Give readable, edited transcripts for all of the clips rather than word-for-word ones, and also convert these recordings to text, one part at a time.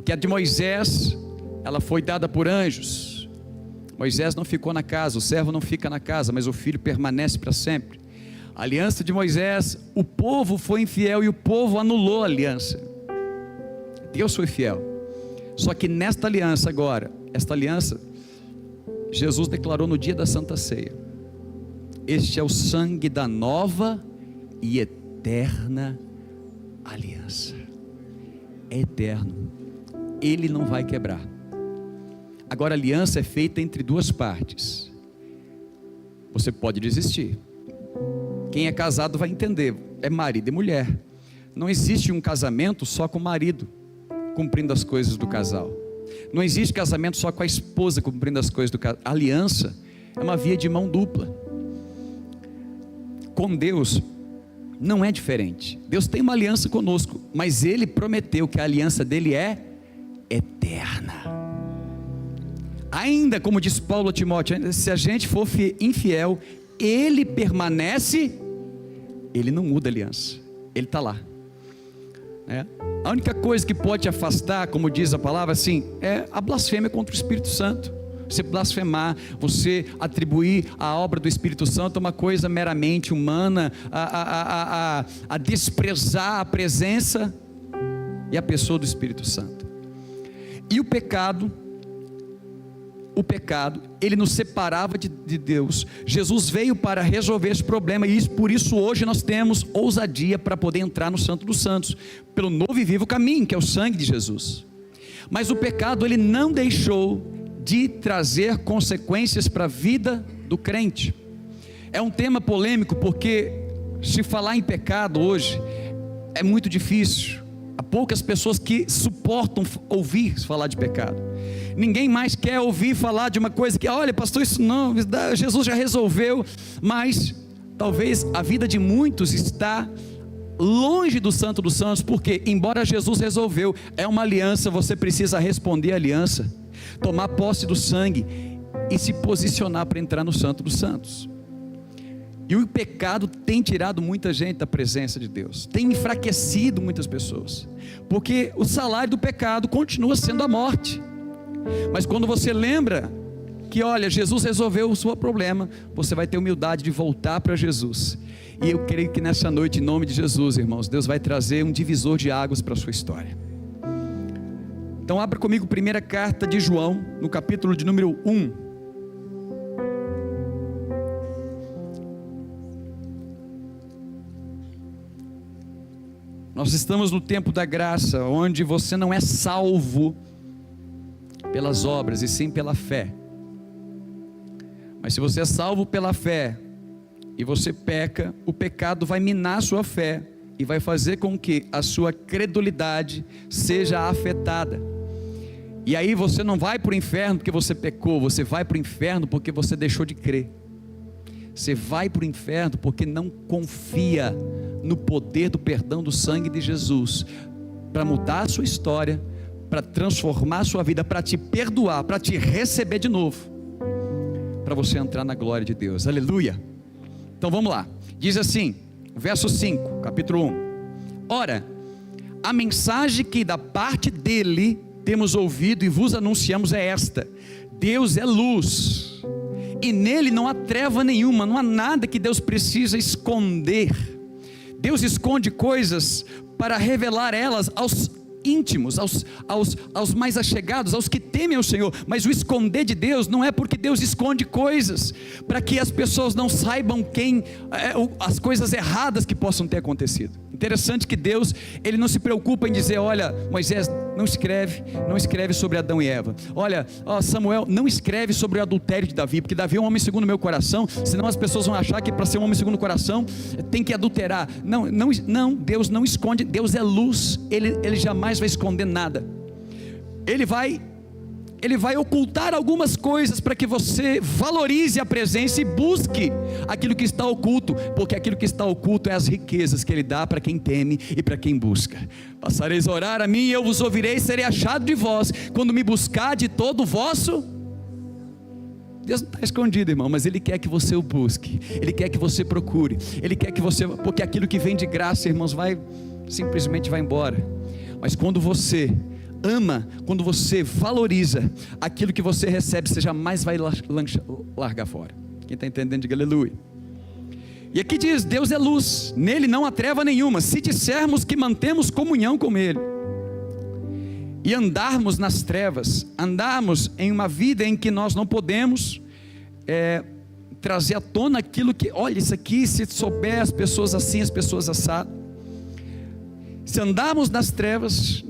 porque a de Moisés, ela foi dada por anjos. Moisés não ficou na casa, o servo não fica na casa, mas o filho permanece para sempre. A aliança de Moisés, o povo foi infiel e o povo anulou a aliança. Deus foi fiel. Só que nesta aliança agora, esta aliança, Jesus declarou no dia da Santa Ceia: este é o sangue da nova e eterna aliança. É eterno, ele não vai quebrar. Agora a aliança é feita entre duas partes. Você pode desistir. Quem é casado vai entender, é marido e mulher. Não existe um casamento só com o marido cumprindo as coisas do casal. Não existe casamento só com a esposa cumprindo as coisas do casal. A aliança é uma via de mão dupla. Com Deus não é diferente. Deus tem uma aliança conosco, mas Ele prometeu que a aliança dele é eterna. Ainda, como diz Paulo a Timóteo, se a gente for infiel, Ele permanece, Ele não muda a aliança, Ele está lá. A única coisa que pode te afastar, como diz a palavra assim, é a blasfêmia contra o Espírito Santo. Você blasfemar, você atribuir a obra do Espírito Santo a uma coisa meramente humana, a desprezar a presença e a pessoa do Espírito Santo. E o pecado, ele nos separava de Deus. Jesus veio para resolver esse problema, e por isso hoje nós temos ousadia para poder entrar no Santo dos Santos, pelo novo e vivo caminho, que é o sangue de Jesus. Mas o pecado, ele não deixou de trazer consequências para a vida do crente. É um tema polêmico, porque se falar em pecado hoje é muito difícil. Há poucas pessoas que suportam ouvir falar de pecado. Ninguém mais quer ouvir falar de uma coisa que, olha pastor, isso não, Jesus já resolveu. Mas talvez a vida de muitos está longe do Santo dos Santos, porque embora Jesus resolveu, é uma aliança, você precisa responder a aliança, tomar posse do sangue e se posicionar para entrar no Santo dos Santos. E o pecado tem tirado muita gente da presença de Deus, tem enfraquecido muitas pessoas, porque o salário do pecado continua sendo a morte. Mas quando você lembra que, olha, Jesus resolveu o seu problema, você vai ter humildade de voltar para Jesus. E eu creio que nessa noite, em nome de Jesus, irmãos, Deus vai trazer um divisor de águas para a sua história. Então abra comigo a primeira carta de João, no capítulo de número 1. Nós estamos no tempo da graça, onde você não é salvo pelas obras, e sim pela fé. Mas se você é salvo pela fé, e você peca, o pecado vai minar a sua fé, e vai fazer com que a sua credulidade seja afetada. E aí você não vai para o inferno porque você pecou, você vai para o inferno porque você deixou de crer. Você vai para o inferno porque não confia no poder do perdão do sangue de Jesus, para mudar a sua história, para transformar a sua vida, para te perdoar, para te receber de novo, para você entrar na glória de Deus. Aleluia. Então vamos lá, diz assim, verso 5, capítulo 1. Ora, a mensagem que da parte dele temos ouvido e vos anunciamos é esta: Deus é luz, e nele não há treva nenhuma, não há nada que Deus precisa esconder. Deus esconde coisas para revelar elas aos íntimos, aos mais achegados, aos que temem ao Senhor. Mas o esconder de Deus não é porque Deus esconde coisas para que as pessoas não saibam as coisas erradas que possam ter acontecido. Interessante que Deus, Ele não se preocupa em dizer, olha Moisés, não escreve sobre Adão e Eva. Olha, Samuel, não escreve sobre o adultério de Davi, porque Davi é um homem segundo o meu coração, senão as pessoas vão achar que para ser um homem segundo o coração tem que adulterar. Não, Deus não esconde. Deus é luz, Ele jamais vai esconder nada. Ele vai ocultar algumas coisas para que você valorize a presença e busque aquilo que está oculto, porque aquilo que está oculto é as riquezas que Ele dá para quem teme e para quem busca. Passareis a orar a mim e eu vos ouvirei, serei achado de vós, quando me buscar de todo o vosso. Deus não está escondido, irmão, mas Ele quer que você o busque, Ele quer que você procure, Ele quer que você, porque aquilo que vem de graça, irmãos, simplesmente vai embora. Mas quando você ama quando você valoriza aquilo que você recebe, você jamais vai largar fora. Quem está entendendo, diga aleluia. E aqui diz, Deus é luz, nele não há treva nenhuma. Se dissermos que mantemos comunhão com ele e andarmos nas trevas, andarmos em uma vida em que nós não podemos trazer à tona aquilo que, olha, isso aqui, se souber as pessoas assim, as pessoas assado. Se andarmos nas trevas,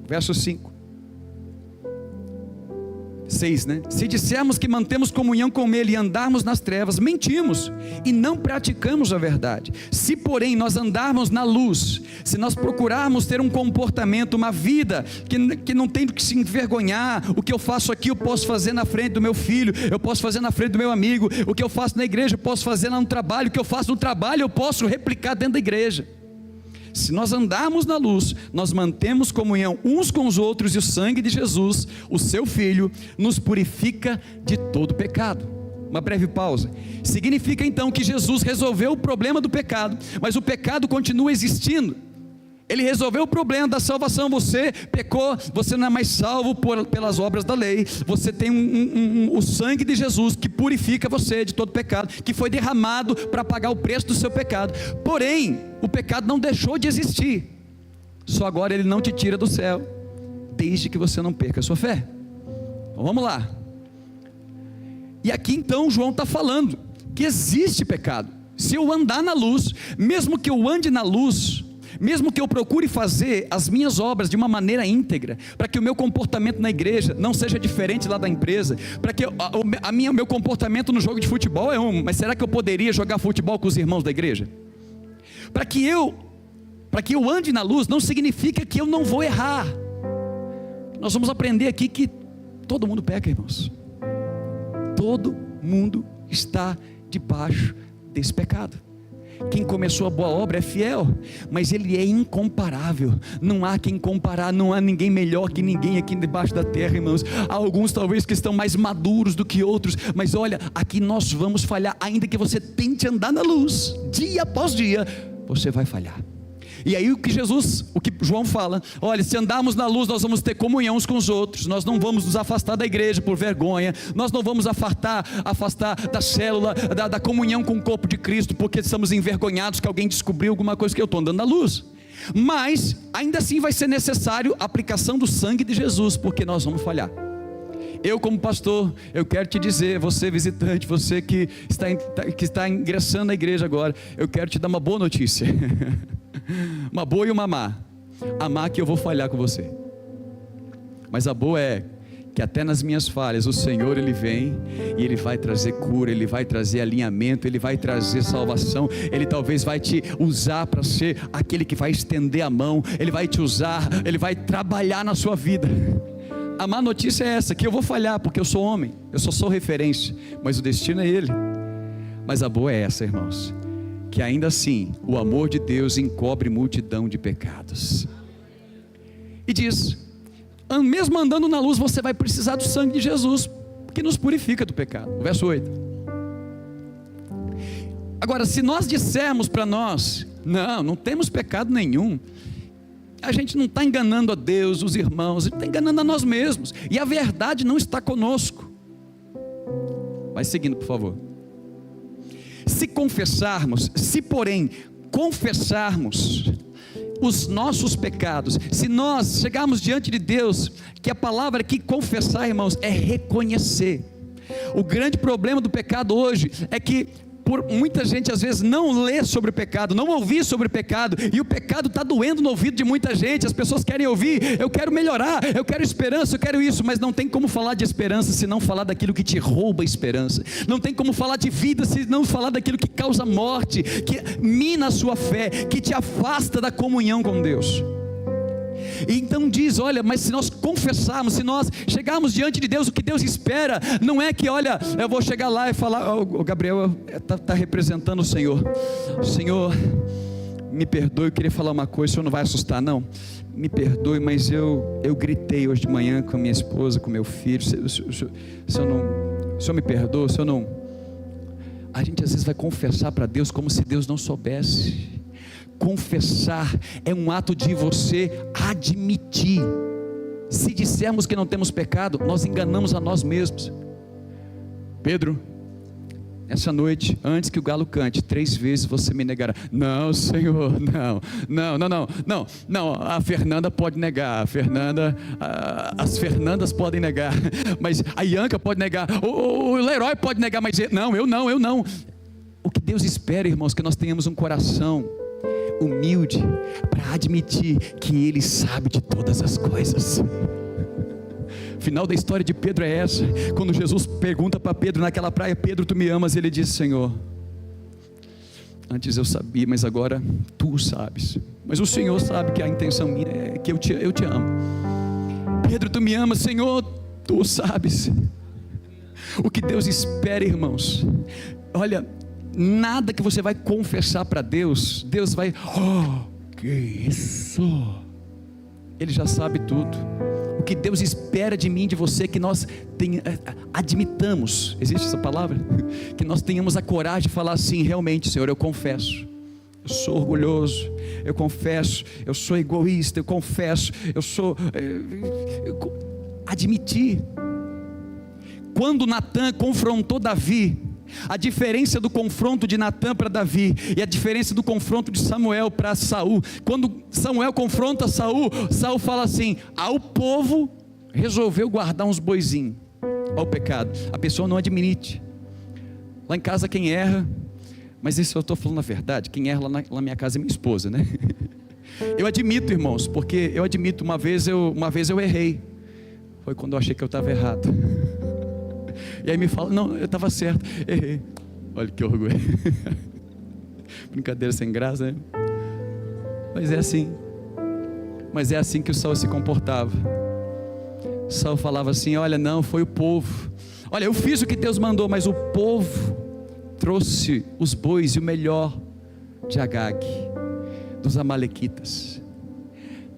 verso 6, né? Se dissermos que mantemos comunhão com ele e andarmos nas trevas, mentimos e não praticamos a verdade. Se porém nós andarmos na luz, se nós procurarmos ter um comportamento, uma vida que não tem que se envergonhar, o que eu faço aqui eu posso fazer na frente do meu filho, eu posso fazer na frente do meu amigo, o que eu faço na igreja eu posso fazer lá no trabalho, o que eu faço no trabalho eu posso replicar dentro da igreja. Se nós andarmos na luz, nós mantemos comunhão uns com os outros, e o sangue de Jesus, o seu Filho, nos purifica de todo pecado. Uma breve pausa. Significa então que Jesus resolveu o problema do pecado, mas o pecado continua existindo. Ele resolveu o problema da salvação. Você pecou, você não é mais salvo pelas obras da lei. Você tem o sangue de Jesus que purifica você de todo pecado, que foi derramado para pagar o preço do seu pecado. Porém, o pecado não deixou de existir, só agora ele não te tira do céu, desde que você não perca a sua fé. Então vamos lá. E aqui então João está falando que existe pecado. Se eu andar na luz, mesmo que eu ande na luz, mesmo que eu procure fazer as minhas obras de uma maneira íntegra, para que o meu comportamento na igreja não seja diferente lá da empresa, para que o meu comportamento no jogo de futebol mas será que eu poderia jogar futebol com os irmãos da igreja? Para que eu ande na luz, não significa que eu não vou errar. Nós vamos aprender aqui que todo mundo peca, irmãos. Todo mundo está debaixo desse pecado. Quem começou a boa obra é fiel, mas ele é incomparável. Não há quem comparar, não há ninguém melhor que ninguém aqui debaixo da terra, irmãos. Há alguns talvez que estão mais maduros do que outros, mas olha, aqui nós vamos falhar. Ainda que você tente andar na luz, dia após dia, você vai falhar. E aí o que João fala, olha, se andarmos na luz, nós vamos ter comunhão uns com os outros, nós não vamos nos afastar da igreja por vergonha, nós não vamos afastar da célula, da comunhão com o corpo de Cristo, porque estamos envergonhados que alguém descobriu alguma coisa, que eu estou andando na luz. Mas ainda assim vai ser necessário a aplicação do sangue de Jesus, porque nós vamos falhar. Eu como pastor, eu quero te dizer, você visitante, você que está ingressando na igreja agora, eu quero te dar uma boa notícia. Uma boa e uma má. A má que eu vou falhar com você, mas a boa é que até nas minhas falhas o Senhor ele vem e ele vai trazer cura, ele vai trazer alinhamento, ele vai trazer salvação, ele talvez vai te usar para ser aquele que vai estender a mão, ele vai te usar, ele vai trabalhar na sua vida. A má notícia é essa, que eu vou falhar porque eu sou homem, eu só sou referência, mas o destino é ele. Mas a boa é essa, irmãos, que ainda assim o amor de Deus encobre multidão de pecados. E diz, mesmo andando na luz, você vai precisar do sangue de Jesus, que nos purifica do pecado. Verso 8. Agora, se nós dissermos para nós, não temos pecado nenhum, a gente não está enganando a Deus, os irmãos, a gente está enganando a nós mesmos, e a verdade não está conosco. Vai seguindo, por favor. Se porém confessarmos os nossos pecados, se nós chegarmos diante de Deus, que a palavra aqui confessar, irmãos, é reconhecer. O grande problema do pecado hoje é que muita gente às vezes não lê sobre o pecado, não ouvir sobre o pecado, e o pecado está doendo no ouvido de muita gente. As pessoas querem ouvir, eu quero melhorar, eu quero esperança, eu quero isso, mas não tem como falar de esperança se não falar daquilo que te rouba a esperança, não tem como falar de vida se não falar daquilo que causa morte, que mina a sua fé, que te afasta da comunhão com Deus. E então diz, olha, mas se nós confessarmos, se nós chegarmos diante de Deus, o que Deus espera, não é que, olha, eu vou chegar lá e falar, o Gabriel está representando o Senhor, me perdoe, eu queria falar uma coisa, o senhor não vai assustar não, me perdoe, mas eu gritei hoje de manhã com a minha esposa, com meu filho, o senhor me perdoa, o senhor não... A gente às vezes vai confessar para Deus como se Deus não soubesse, confessar é um ato de você admitir. Se dissermos que não temos pecado, nós enganamos a nós mesmos. Pedro, essa noite, antes que o galo cante, 3 vezes você me negará. Não, Senhor, não, a Fernanda pode negar, as Fernandas podem negar, mas a Ianca pode negar, o Leroy pode negar, mas eu não. O que Deus espera, irmãos, que nós tenhamos um coração humilde para admitir que Ele sabe de todas as coisas. O final da história de Pedro é essa. Quando Jesus pergunta para Pedro naquela praia: Pedro, tu me amas? Ele diz: Senhor, antes eu sabia, mas agora tu sabes. Mas o Senhor sabe que a intenção minha é que eu te amo. Pedro, tu me amas? Senhor, tu sabes. O que Deus espera, irmãos, olha, nada que você vai confessar para Deus, Deus vai, que isso? Ele já sabe tudo. O que Deus espera de mim, de você, que nós admitamos, existe essa palavra? Que nós tenhamos a coragem de falar assim: realmente, Senhor, eu confesso, eu sou orgulhoso, eu confesso, eu sou egoísta, eu confesso, admitir. Quando Natã confrontou Davi, a diferença do confronto de Natã para Davi e a diferença do confronto de Samuel para Saul, quando Samuel confronta Saul, Saul fala assim: o povo resolveu guardar uns boizinhos. Olha o pecado, a pessoa não admite. Lá em casa quem erra, mas isso eu estou falando a verdade, quem erra lá na minha casa é minha esposa, né? Eu admito, irmãos, porque eu admito, uma vez eu errei, foi quando eu achei que eu estava errado. E aí me fala: não, eu estava certo, errei. Olha que orgulho. Brincadeira sem graça, né? Mas é assim que o Saul se comportava. Saul falava assim: olha, não, foi o povo. Olha, eu fiz o que Deus mandou, mas o povo trouxe os bois e o melhor de Agag, dos amalequitas.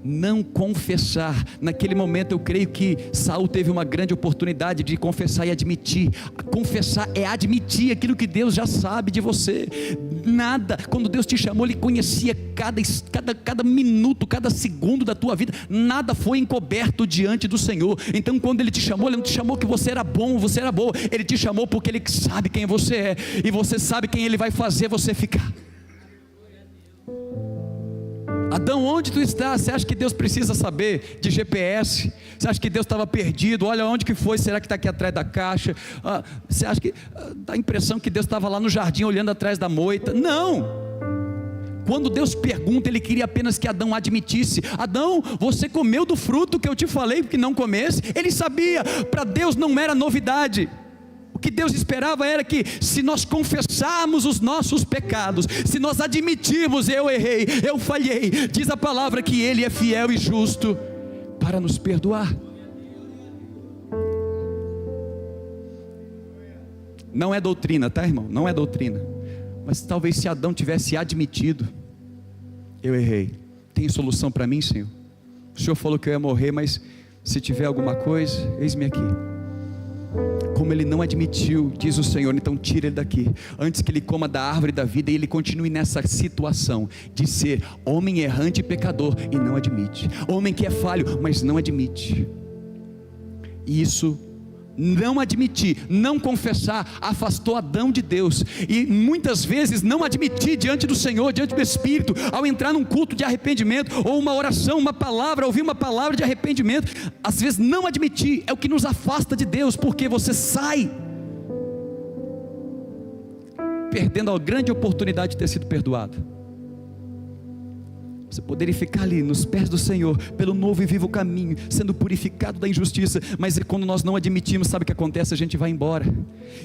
Não confessar. Naquele momento eu creio que Saul teve uma grande oportunidade de confessar e admitir. Confessar é admitir aquilo que Deus já sabe de você. Nada, quando Deus te chamou, Ele conhecia cada minuto, cada segundo da tua vida. Nada foi encoberto diante do Senhor. Então quando Ele te chamou, Ele não te chamou que você era bom, você era boa. Ele te chamou porque Ele sabe quem você é, e você sabe quem Ele vai fazer você ficar. Adão, onde tu estás? Você acha que Deus precisa saber de GPS? Você acha que Deus estava perdido? Olha, onde que foi? Será que está aqui atrás da caixa? Você acha que dá a impressão que Deus estava lá no jardim olhando atrás da moita? Não. Quando Deus pergunta, Ele queria apenas que Adão admitisse: Adão, você comeu do fruto que eu te falei que não comesse? Ele sabia. Para Deus não era novidade. O que Deus esperava era que, se nós confessarmos os nossos pecados, se nós admitirmos: eu errei, eu falhei, diz a palavra que Ele é fiel e justo para nos perdoar. Não é doutrina, tá, irmão? Não é doutrina. Mas talvez se Adão tivesse admitido: eu errei, tem solução para mim, Senhor? O Senhor falou que eu ia morrer, mas se tiver alguma coisa, eis-me aqui. Como ele não admitiu, diz o Senhor: então tira ele daqui, antes que ele coma da árvore da vida e ele continue nessa situação de ser homem errante e pecador e não admite, homem que é falho, mas não admite. E isso, não admitir, não confessar, afastou Adão de Deus. E muitas vezes não admitir diante do Senhor, diante do Espírito, ao entrar num culto de arrependimento, ou uma oração, uma palavra, ouvir uma palavra de arrependimento, às vezes não admitir é o que nos afasta de Deus, porque você sai perdendo a grande oportunidade de ter sido perdoado. Você poderia ficar ali nos pés do Senhor, pelo novo e vivo caminho, sendo purificado da injustiça, mas quando nós não admitimos, sabe o que acontece? A gente vai embora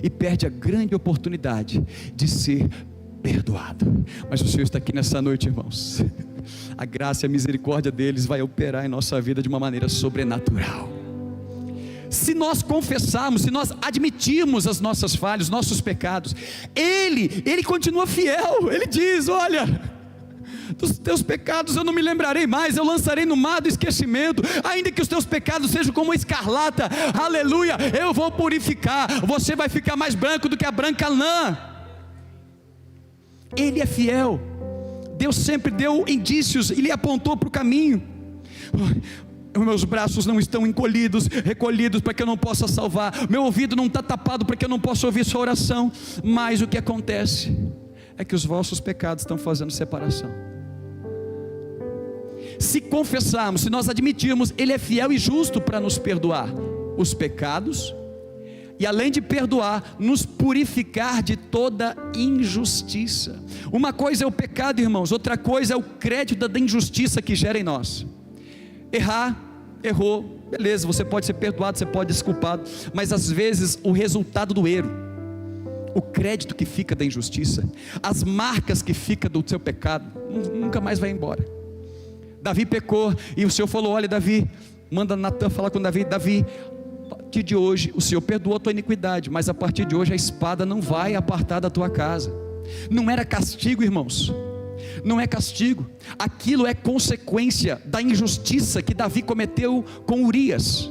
e perde a grande oportunidade de ser perdoado. Mas o Senhor está aqui nessa noite, irmãos. A graça e a misericórdia deles vai operar em nossa vida de uma maneira sobrenatural. Se nós confessarmos, se nós admitirmos as nossas falhas, os nossos pecados, Ele continua fiel. Ele diz: olha, dos teus pecados eu não me lembrarei mais, eu lançarei no mar do esquecimento, ainda que os teus pecados sejam como a escarlata, aleluia, eu vou purificar, você vai ficar mais branco do que a branca lã. Ele é fiel. Deus sempre deu indícios, Ele apontou para o caminho. Meus braços não estão encolhidos, recolhidos para que eu não possa salvar, meu ouvido não está tapado para que eu não possa ouvir sua oração, mas o que acontece é que os vossos pecados estão fazendo separação. Se confessarmos, se nós admitirmos, Ele é fiel e justo para nos perdoar os pecados, e além de perdoar, nos purificar de toda injustiça. Uma coisa é o pecado, irmãos, outra coisa é o crédito da injustiça que gera em nós. Errar, errou, beleza, você pode ser perdoado, você pode ser desculpado, mas às vezes o resultado do erro, o crédito que fica da injustiça, as marcas que ficam do seu pecado, nunca mais vai embora. Davi pecou, e o Senhor falou: olha Davi, manda Natan falar com Davi: Davi, a partir de hoje o Senhor perdoou a tua iniquidade, mas a partir de hoje a espada não vai apartar da tua casa. Não era castigo, irmãos, não é castigo, aquilo é consequência da injustiça que Davi cometeu com Urias,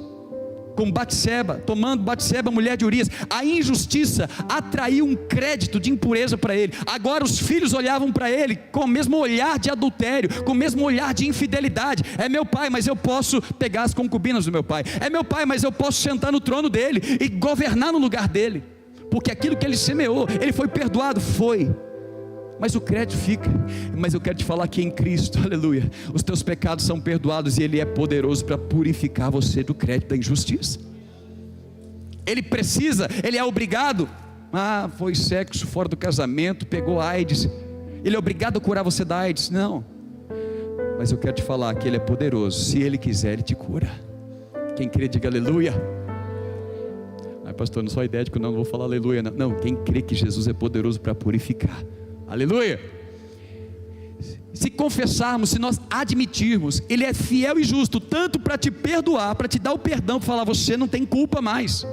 com Batseba, tomando Batseba, mulher de Urias. A injustiça atraiu um crédito de impureza para ele. Agora os filhos olhavam para ele com o mesmo olhar de adultério, com o mesmo olhar de infidelidade. É meu pai, mas eu posso pegar as concubinas do meu pai. É meu pai, mas eu posso sentar no trono dele e governar no lugar dele, porque aquilo que ele semeou, ele foi perdoado, foi, mas o crédito fica. Mas eu quero te falar que em Cristo, aleluia, os teus pecados são perdoados, e Ele é poderoso para purificar você do crédito da injustiça. Ele precisa, Ele é obrigado, foi sexo fora do casamento, pegou AIDS, Ele é obrigado a curar você da AIDS? Não, mas eu quero te falar que Ele é poderoso, se Ele quiser Ele te cura. Quem crê diga aleluia. Pastor, não só idético, não vou falar aleluia, não, quem crê que Jesus é poderoso para purificar, aleluia. Se confessarmos, se nós admitirmos, Ele é fiel e justo, tanto para te perdoar, para te dar o perdão, para falar: você não tem culpa mais,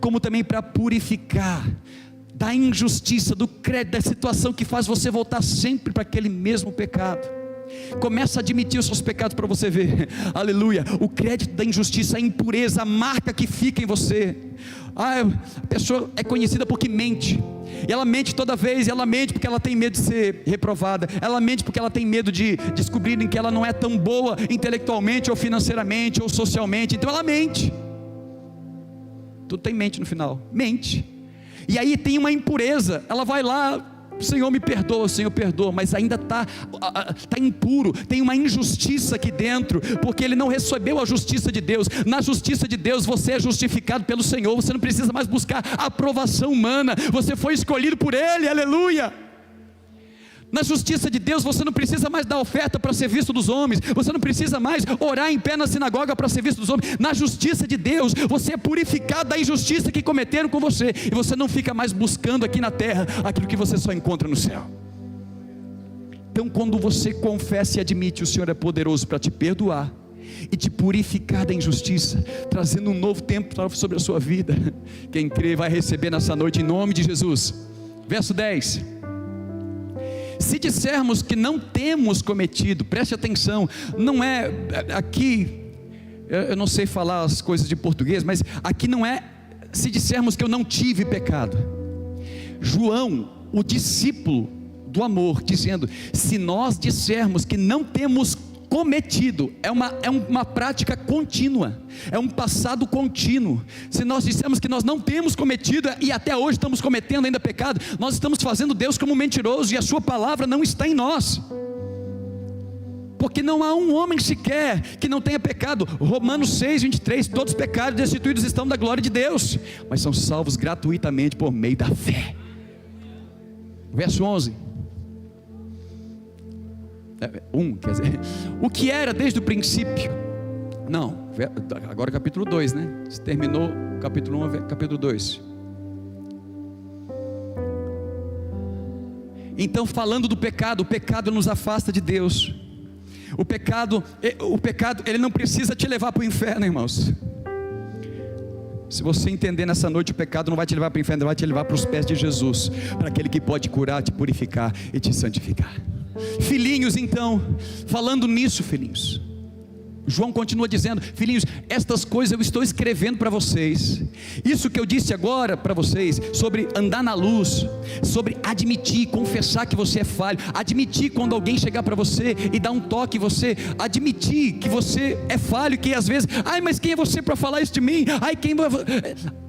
como também para purificar da injustiça, do crédito, da situação que faz você voltar sempre para aquele mesmo pecado. Começa a admitir os seus pecados para você ver, aleluia, o crédito da injustiça, a impureza, a marca que fica em você. A pessoa é conhecida porque mente, e ela mente toda vez, e ela mente porque ela tem medo de ser reprovada, ela mente porque ela tem medo de descobrirem que ela não é tão boa intelectualmente, ou financeiramente, ou socialmente, então ela mente. Tudo tem mente no final, mente. E aí tem uma impureza, ela vai lá: Senhor me perdoa, Senhor perdoa, mas ainda está impuro, tem uma injustiça aqui dentro, porque ele não recebeu a justiça de Deus. Na justiça de Deus você é justificado pelo Senhor, você não precisa mais buscar aprovação humana, você foi escolhido por Ele, aleluia. Na justiça de Deus você não precisa mais dar oferta para ser visto dos homens, você não precisa mais orar em pé na sinagoga para ser visto dos homens. Na justiça de Deus você é purificado da injustiça que cometeram com você, e você não fica mais buscando aqui na terra aquilo que você só encontra no céu. Então quando você confessa e admite, o Senhor é poderoso para te perdoar e te purificar da injustiça, trazendo um novo tempo sobre a sua vida. Quem crê vai receber nessa noite em nome de Jesus. Verso 10: se dissermos que não temos cometido, preste atenção, não é aqui, eu não sei falar as coisas de português, mas aqui não é se dissermos que eu não tive pecado. João, o discípulo do amor, dizendo: se nós dissermos que não temos cometido, é uma prática contínua, é um passado contínuo. Se nós dissermos que nós não temos cometido, e até hoje estamos cometendo ainda pecado, nós estamos fazendo Deus como mentiroso, e a sua palavra não está em nós, porque não há um homem sequer que não tenha pecado. Romanos 6:23, todos pecados e destituídos estão da glória de Deus, mas são salvos gratuitamente por meio da fé. Verso 11, quer dizer, o que era desde o princípio, não, agora capítulo 2, né? Se terminou o capítulo 1, capítulo 2. Então, falando do pecado, o pecado nos afasta de Deus. O pecado, ele não precisa te levar para o inferno, irmãos. Se você entender nessa noite, o pecado não vai te levar para o inferno, vai te levar para os pés de Jesus, para aquele que pode curar, te purificar e te santificar. Filhinhos, então, falando nisso, filhinhos, João continua dizendo: filhinhos, estas coisas eu estou escrevendo para vocês. Isso que eu disse agora para vocês, sobre andar na luz, sobre admitir, confessar que você é falho, admitir quando alguém chegar para você e dar um toque em você, admitir que você é falho, que às vezes, mas quem é você para falar isso de mim?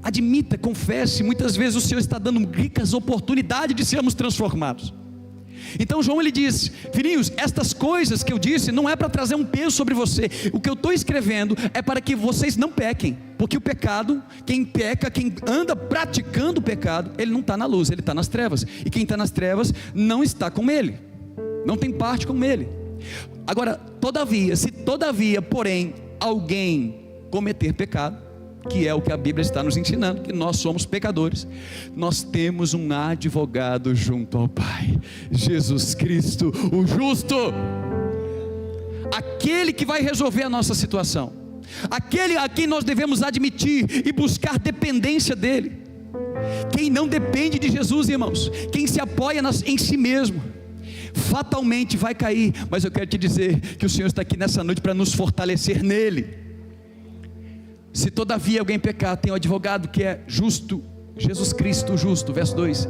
Admita, confesse. Muitas vezes o Senhor está dando ricas oportunidades de sermos transformados. Então João ele diz: filhinhos, estas coisas que eu disse não é para trazer um peso sobre você. O que eu estou escrevendo é para que vocês não pequem, porque o pecado, quem peca, quem anda praticando o pecado, ele não está na luz, ele está nas trevas. E quem está nas trevas não está com ele, não tem parte com ele. Agora, todavia, porém, alguém cometer pecado, que é o que a Bíblia está nos ensinando, que nós somos pecadores, nós temos um advogado junto ao Pai, Jesus Cristo, o justo, aquele que vai resolver a nossa situação, aquele a quem nós devemos admitir e buscar dependência dele. Quem não depende de Jesus, irmãos, quem se apoia em si mesmo, fatalmente vai cair. Mas eu quero te dizer que o Senhor está aqui nessa noite para nos fortalecer nele. Se todavia alguém pecar, tem um advogado que é justo, Jesus Cristo justo. Verso 2,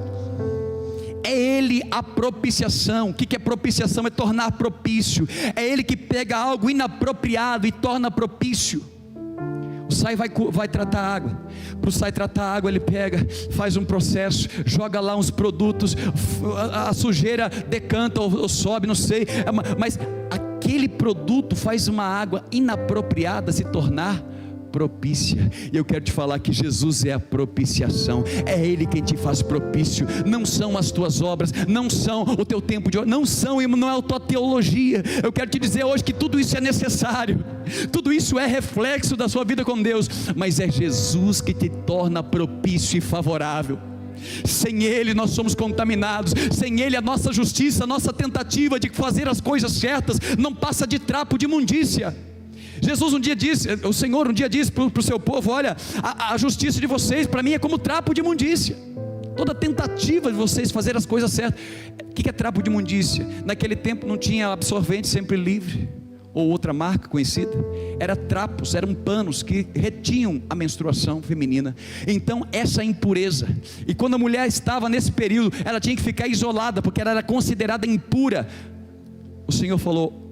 é Ele a propiciação. O que é propiciação? É tornar propício. É Ele que pega algo inapropriado e torna propício. O SAI vai tratar água. Para o SAI tratar água, ele pega, faz um processo, joga lá uns produtos, a sujeira decanta ou sobe, não sei, mas aquele produto faz uma água inapropriada se tornar propícia. E eu quero te falar que Jesus é a propiciação. É Ele quem te faz propício. Não são as tuas obras, não são o teu tempo de oração, não é a tua teologia. Eu quero te dizer hoje que tudo isso é necessário, tudo isso é reflexo da sua vida com Deus, mas é Jesus que te torna propício e favorável. Sem Ele nós somos contaminados, sem Ele a nossa justiça, a nossa tentativa de fazer as coisas certas não passa de trapo de imundícia. Jesus um dia disse, o Senhor um dia disse para o seu povo: olha, a justiça de vocês para mim é como trapo de imundícia. Toda tentativa de vocês fazer as coisas certas. O que é trapo de imundícia? Naquele tempo não tinha absorvente Sempre Livre ou outra marca conhecida. Eram panos que retinham a menstruação feminina. Então essa impureza, e quando a mulher estava nesse período, ela tinha que ficar isolada, porque ela era considerada impura. O Senhor falou: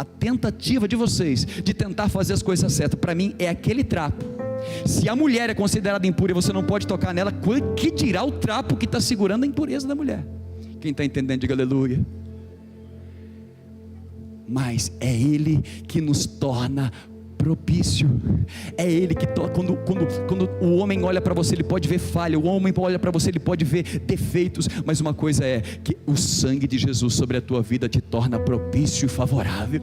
a tentativa de vocês de tentar fazer as coisas certas, para mim é aquele trapo. Se a mulher é considerada impura e você não pode tocar nela, que dirá o trapo que está segurando a impureza da mulher? Quem está entendendo, diga aleluia. Mas é Ele que nos torna propício. É Ele que quando o homem olha para você, ele pode ver falha. O homem olha para você, ele pode ver defeitos. Mas uma coisa é que o sangue de Jesus sobre a tua vida te torna propício e favorável.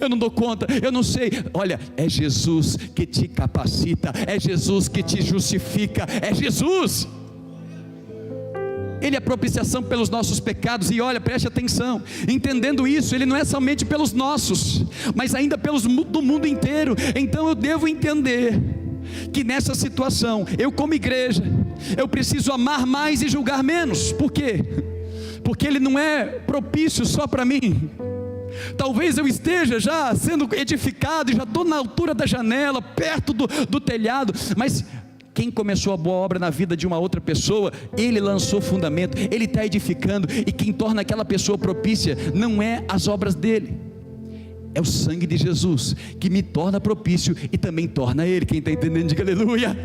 Eu não dou conta, eu não sei. Olha, é Jesus que te capacita, é Jesus que te justifica, é Jesus. Ele é propiciação pelos nossos pecados. E olha, preste atenção, entendendo isso, Ele não é somente pelos nossos, mas ainda pelos do mundo inteiro. Então eu devo entender que nessa situação, eu como igreja, eu preciso amar mais e julgar menos. Por quê? Porque Ele não é propício só para mim. Talvez eu esteja já sendo edificado e já estou na altura da janela, perto do telhado, mas quem começou a boa obra na vida de uma outra pessoa, Ele lançou fundamento, Ele está edificando. E quem torna aquela pessoa propícia não é as obras dele, é o sangue de Jesus que me torna propício e também torna ele. Quem está entendendo, diga aleluia.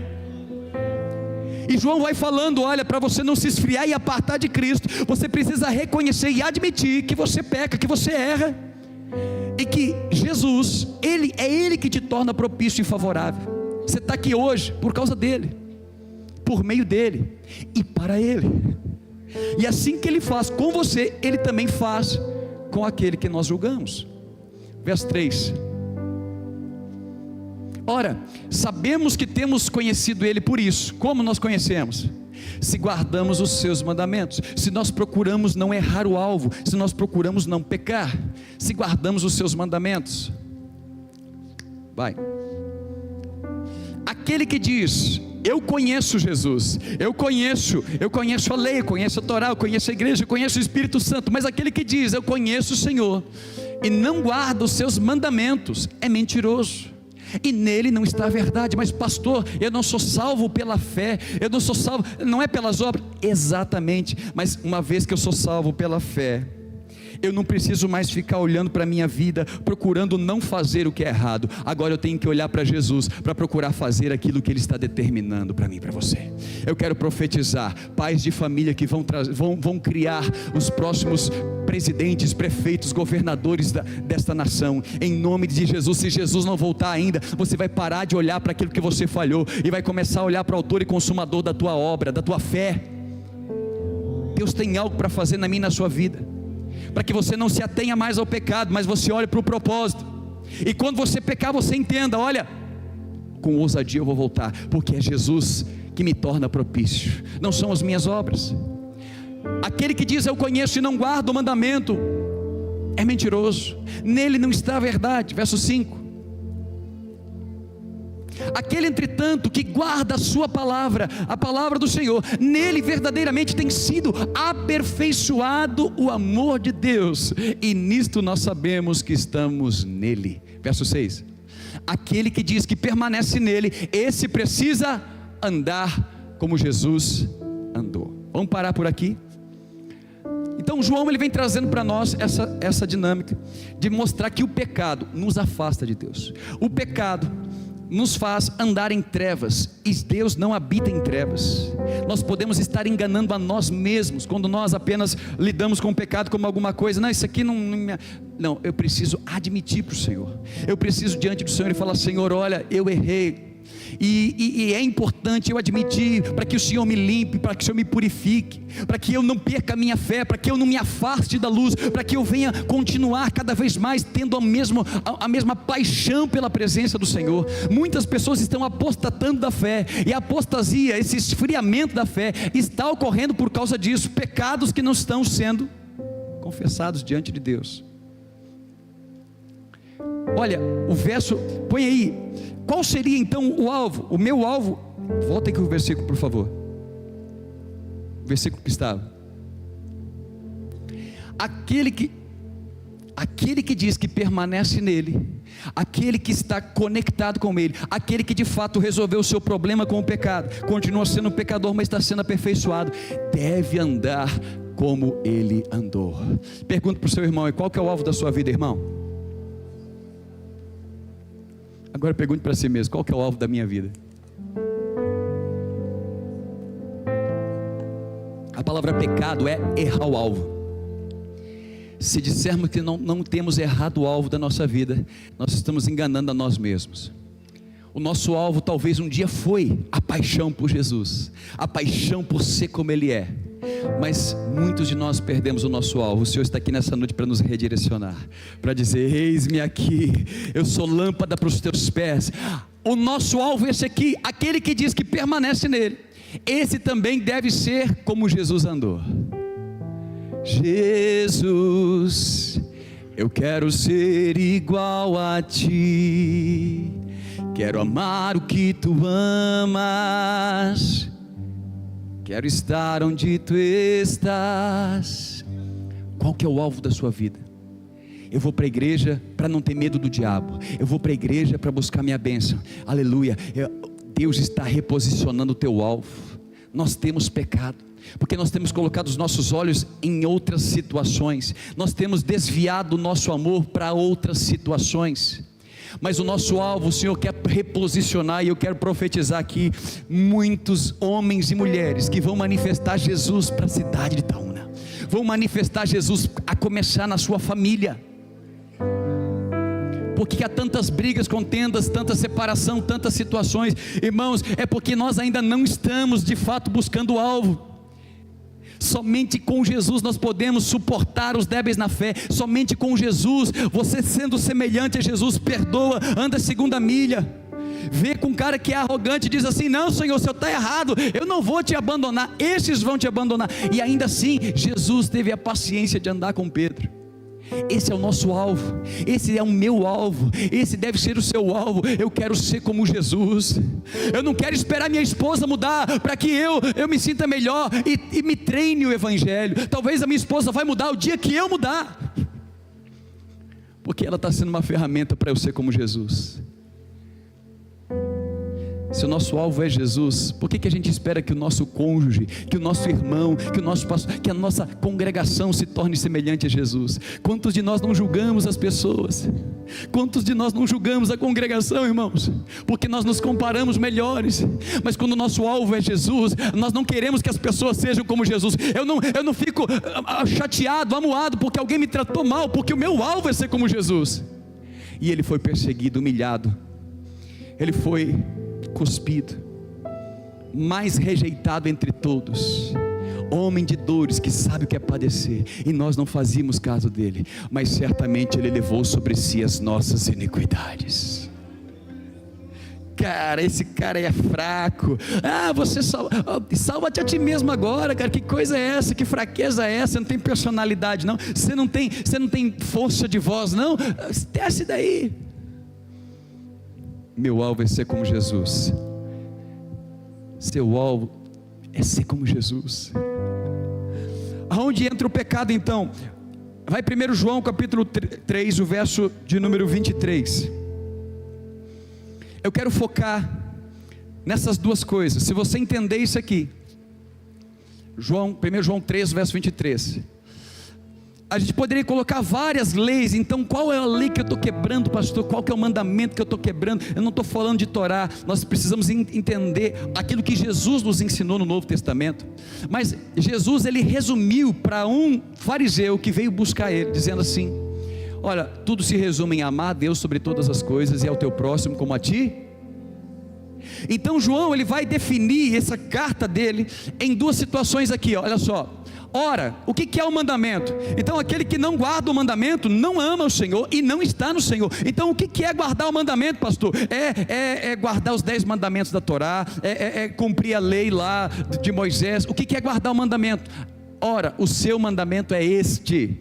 E João vai falando: olha, para você não se esfriar e apartar de Cristo, você precisa reconhecer e admitir que você peca, que você erra, e que Jesus, é Ele que te torna propício e favorável. Você está aqui hoje por causa dEle, por meio dEle e para Ele. E assim que Ele faz com você, Ele também faz com aquele que nós julgamos. Verso 3: ora, sabemos que temos conhecido Ele por isso. Como nós conhecemos? Se guardamos os seus mandamentos, se nós procuramos não errar o alvo, se nós procuramos não pecar, se guardamos os seus mandamentos. Vai. Aquele que diz: eu conheço Jesus, eu conheço a lei, eu conheço a Torá, eu conheço a igreja, eu conheço o Espírito Santo. Mas aquele que diz: eu conheço o Senhor, e não guarda os seus mandamentos, é mentiroso, e nele não está a verdade. Mas pastor, eu não sou salvo pela fé, eu não sou salvo, não é pelas obras. Exatamente, mas uma vez que eu sou salvo pela fé, eu não preciso mais ficar olhando para a minha vida, procurando não fazer o que é errado. Agora eu tenho que olhar para Jesus, para procurar fazer aquilo que Ele está determinando para mim e para você. Eu quero profetizar, pais de família que vão criar os próximos presidentes, prefeitos, governadores desta nação, em nome de Jesus. Se Jesus não voltar ainda, você vai parar de olhar para aquilo que você falhou, e vai começar a olhar para o autor e consumador da tua obra, da tua fé. Deus tem algo para fazer na minha e na sua vida, para que você não se atenha mais ao pecado, mas você olhe para o propósito, e quando você pecar, você entenda: olha, com ousadia eu vou voltar, porque é Jesus que me torna propício, não são as minhas obras. Aquele que diz eu conheço e não guarda o mandamento, é mentiroso, nele não está a verdade. Verso 5: aquele entretanto que guarda a sua palavra, a palavra do Senhor, nele verdadeiramente tem sido aperfeiçoado o amor de Deus, e nisto nós sabemos que estamos nele. Verso 6: aquele que diz que permanece nele, esse precisa andar como Jesus andou. Vamos parar por aqui. Então João, ele vem trazendo para nós essa dinâmica de mostrar que o pecado nos afasta de Deus. O pecado nos faz andar em trevas, e Deus não habita em trevas. Nós podemos estar enganando a nós mesmos, quando nós apenas lidamos com o pecado como alguma coisa. Não, isso aqui não, eu preciso admitir para o Senhor, eu preciso diante do Senhor e falar: Senhor, olha, eu errei, e é importante eu admitir, para que o Senhor me limpe, para que o Senhor me purifique, para que eu não perca a minha fé, para que eu não me afaste da luz, para que eu venha continuar cada vez mais tendo a mesma paixão pela presença do Senhor. Muitas pessoas estão apostatando da fé, e a apostasia, esse esfriamento da fé, está ocorrendo por causa disso, pecados que não estão sendo confessados diante de Deus. Olha, o verso, põe aí, qual seria então o alvo? O meu alvo, volta aqui o versículo por favor, o versículo que estava: aquele que diz que permanece nele, aquele que está conectado com ele, aquele que de fato resolveu o seu problema com o pecado, continua sendo um pecador, mas está sendo aperfeiçoado, deve andar como ele andou. Pergunta para o seu irmão: e qual que é o alvo da sua vida, irmão? Agora pergunte para si mesmo: qual que é o alvo da minha vida? A palavra pecado é errar o alvo. Se dissermos que não temos errado o alvo da nossa vida, nós estamos enganando a nós mesmos. O nosso alvo talvez um dia foi a paixão por Jesus, a paixão por ser como Ele é, mas muitos de nós perdemos o nosso alvo. O Senhor está aqui nessa noite para nos redirecionar, para dizer: eis-me aqui, eu sou lâmpada para os teus pés. O nosso alvo é esse aqui, aquele que diz que permanece nele, esse também deve ser como Jesus andou. Jesus, eu quero ser igual a ti, quero amar o que tu amas, quero estar onde tu estás. Qual que é o alvo da sua vida? Eu vou para a igreja para não ter medo do diabo, eu vou para a igreja para buscar minha bênção, aleluia. Deus está reposicionando o teu alvo. Nós temos pecado, porque nós temos colocado os nossos olhos em outras situações, nós temos desviado o nosso amor para outras situações, mas o nosso alvo, o Senhor quer reposicionar. E eu quero profetizar aqui, muitos homens e mulheres que vão manifestar Jesus para a cidade de Itaúna, vão manifestar Jesus a começar na sua família. Porque há tantas brigas, contendas, tanta separação, tantas situações, irmãos, é porque nós ainda não estamos de fato buscando o alvo. Somente com Jesus nós podemos suportar os débeis na fé. Somente com Jesus, você sendo semelhante a Jesus, perdoa, anda a segunda milha. Vê com um cara que é arrogante e diz assim: não, Senhor, o Senhor está errado, eu não vou te abandonar, esses vão te abandonar. E ainda assim, Jesus teve a paciência de andar com Pedro. Esse é o nosso alvo, esse é o meu alvo, esse deve ser o seu alvo. Eu quero ser como Jesus. Eu não quero esperar minha esposa mudar para que eu me sinta melhor e me treine o evangelho. Talvez a minha esposa vai mudar o dia que eu mudar, Porque ela está sendo uma ferramenta para eu ser como Jesus. Se o nosso alvo é Jesus, por que a gente espera que o nosso cônjuge, que o nosso irmão, que o nosso pastor, que a nossa congregação se torne semelhante a Jesus? Quantos de nós não julgamos as pessoas? Quantos de nós não julgamos a congregação, irmãos? Porque nós nos comparamos melhores. Mas quando o nosso alvo é Jesus, nós não queremos que as pessoas sejam como Jesus. Eu não fico chateado, amuado porque alguém me tratou mal, porque o meu alvo é ser como Jesus. E ele foi perseguido, humilhado, ele foi cuspido, mais rejeitado entre todos, homem de dores, que sabe o que é padecer, e nós não fazíamos caso dele, mas certamente ele levou sobre si as nossas iniquidades. Cara, esse cara é fraco. Você salva-te a ti mesmo agora, cara. Que coisa é essa? Que fraqueza é essa? Você não tem personalidade, não. Você não tem força de voz, não. Desce daí. Meu alvo é ser como Jesus. Seu alvo é ser como Jesus. Aonde entra o pecado então? Vai 1 João capítulo 3, o verso de número 23. Eu quero focar nessas duas coisas. Se você entender isso aqui, 1 João 3, verso 23. A gente poderia colocar várias leis. Então qual é a lei que eu estou quebrando, pastor? Qual que é o mandamento que eu estou quebrando? Eu não estou falando de Torá. Nós precisamos entender aquilo que Jesus nos ensinou no Novo Testamento. Mas Jesus, ele resumiu para um fariseu que veio buscar ele, dizendo assim: olha, tudo se resume em amar a Deus sobre todas as coisas e ao teu próximo como a ti. Então João, ele vai definir essa carta dele em duas situações aqui, olha só. Ora, o que é o mandamento? Então aquele que não guarda o mandamento não ama o Senhor e não está no Senhor. Então o que é guardar o mandamento, pastor? É guardar os 10 mandamentos da Torá, é cumprir a lei lá de Moisés. O que é guardar o mandamento? Ora, o seu mandamento é este: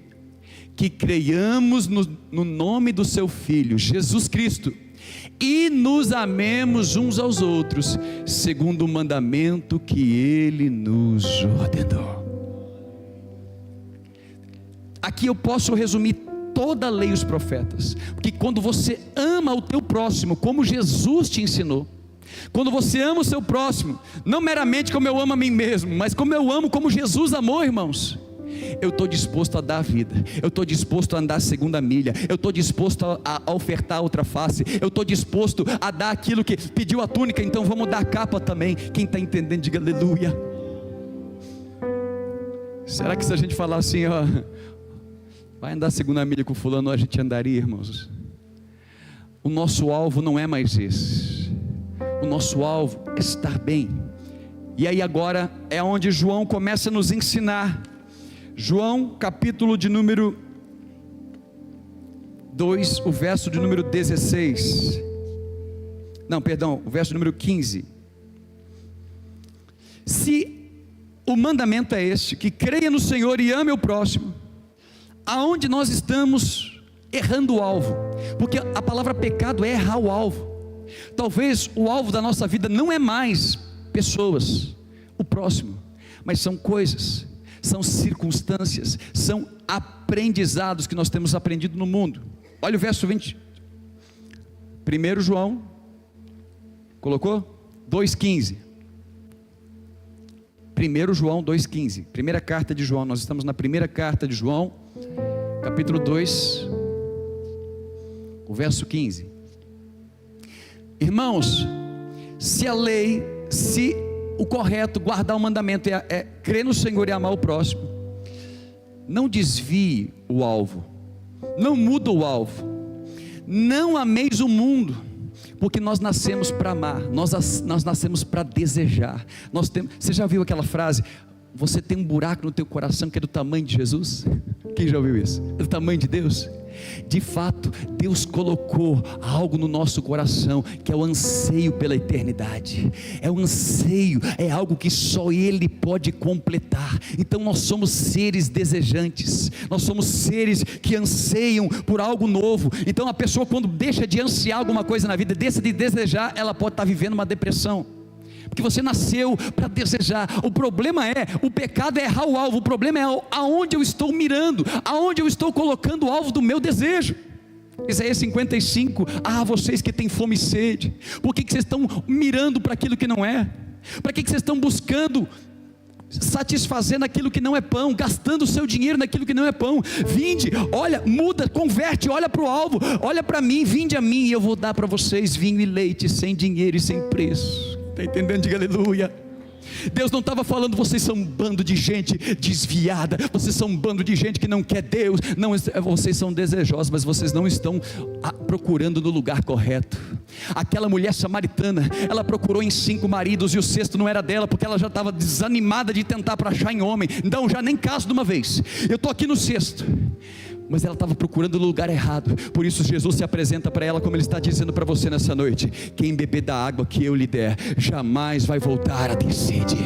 que creiamos no nome do seu Filho, Jesus Cristo, e nos amemos uns aos outros, segundo o mandamento que Ele nos ordenou. Aqui eu posso resumir toda a lei e os profetas, porque quando você ama o teu próximo, como Jesus te ensinou, quando você ama o seu próximo, não meramente como eu amo a mim mesmo, mas como eu amo, como Jesus amou, irmãos, eu estou disposto a dar a vida, eu estou disposto a andar a segunda milha, eu estou disposto a ofertar a outra face, eu estou disposto a dar aquilo que pediu a túnica, então vamos dar a capa também. Quem está entendendo, diga aleluia. Será que se a gente falar assim, vai andar a segunda milha com fulano, a gente andaria, irmãos? O nosso alvo não é mais esse. O nosso alvo é estar bem. E aí agora é onde João começa a nos ensinar. João capítulo de número 2, o verso de número 16. Não, perdão, o verso número 15. Se o mandamento é este, que creia no Senhor e ame o próximo, aonde nós estamos errando o alvo? Porque a palavra pecado é errar o alvo. Talvez o alvo da nossa vida não é mais pessoas, o próximo, mas são coisas, são circunstâncias, são aprendizados que nós temos aprendido no mundo. Olha o verso 20, 1 João, colocou? 2,15. 1 João 2,15, primeira carta de João. Nós estamos na primeira carta de João, capítulo 2, o verso 15. Irmãos, se a lei, se o correto, guardar o mandamento é crer no Senhor e amar o próximo, não desvie o alvo, não muda o alvo, não ameis o mundo, porque nós nascemos para amar, nós nascemos para desejar. Você já viu aquela frase: você tem um buraco no teu coração que é do tamanho de Jesus? Quem já ouviu isso? É do tamanho de Deus? De fato, Deus colocou algo no nosso coração, que é o anseio pela eternidade. É o anseio, é algo que só Ele pode completar. Então nós somos seres desejantes, nós somos seres que anseiam por algo novo. Então a pessoa, quando deixa de ansiar alguma coisa na vida, deixa de desejar, ela pode estar vivendo uma depressão, porque você nasceu para desejar. O problema é, o pecado é errar o alvo. O problema é aonde eu estou mirando, aonde eu estou colocando o alvo do meu desejo. Isaías 55, vocês que têm fome e sede, por que vocês estão mirando para aquilo que não é? Para que vocês estão buscando satisfazendo aquilo que não é pão, gastando o seu dinheiro naquilo que não é pão? Vinde, olha, muda, converte, olha para o alvo, olha para mim, vinde a mim e eu vou dar para vocês vinho e leite sem dinheiro e sem preço. Está entendendo? Diga aleluia. Deus não estava falando, vocês são um bando de gente desviada, vocês são um bando de gente que não quer Deus. Não, vocês são desejosos, mas vocês não estão procurando no lugar correto. Aquela mulher samaritana, ela procurou em 5 maridos e o 6º não era dela, porque ela já estava desanimada de tentar para achar em homem. Então já nem caso de uma vez, eu estou aqui no 6º. Mas ela estava procurando no lugar errado. Por isso Jesus se apresenta para ela como Ele está dizendo para você nessa noite: quem beber da água que eu lhe der, jamais vai voltar a ter sede.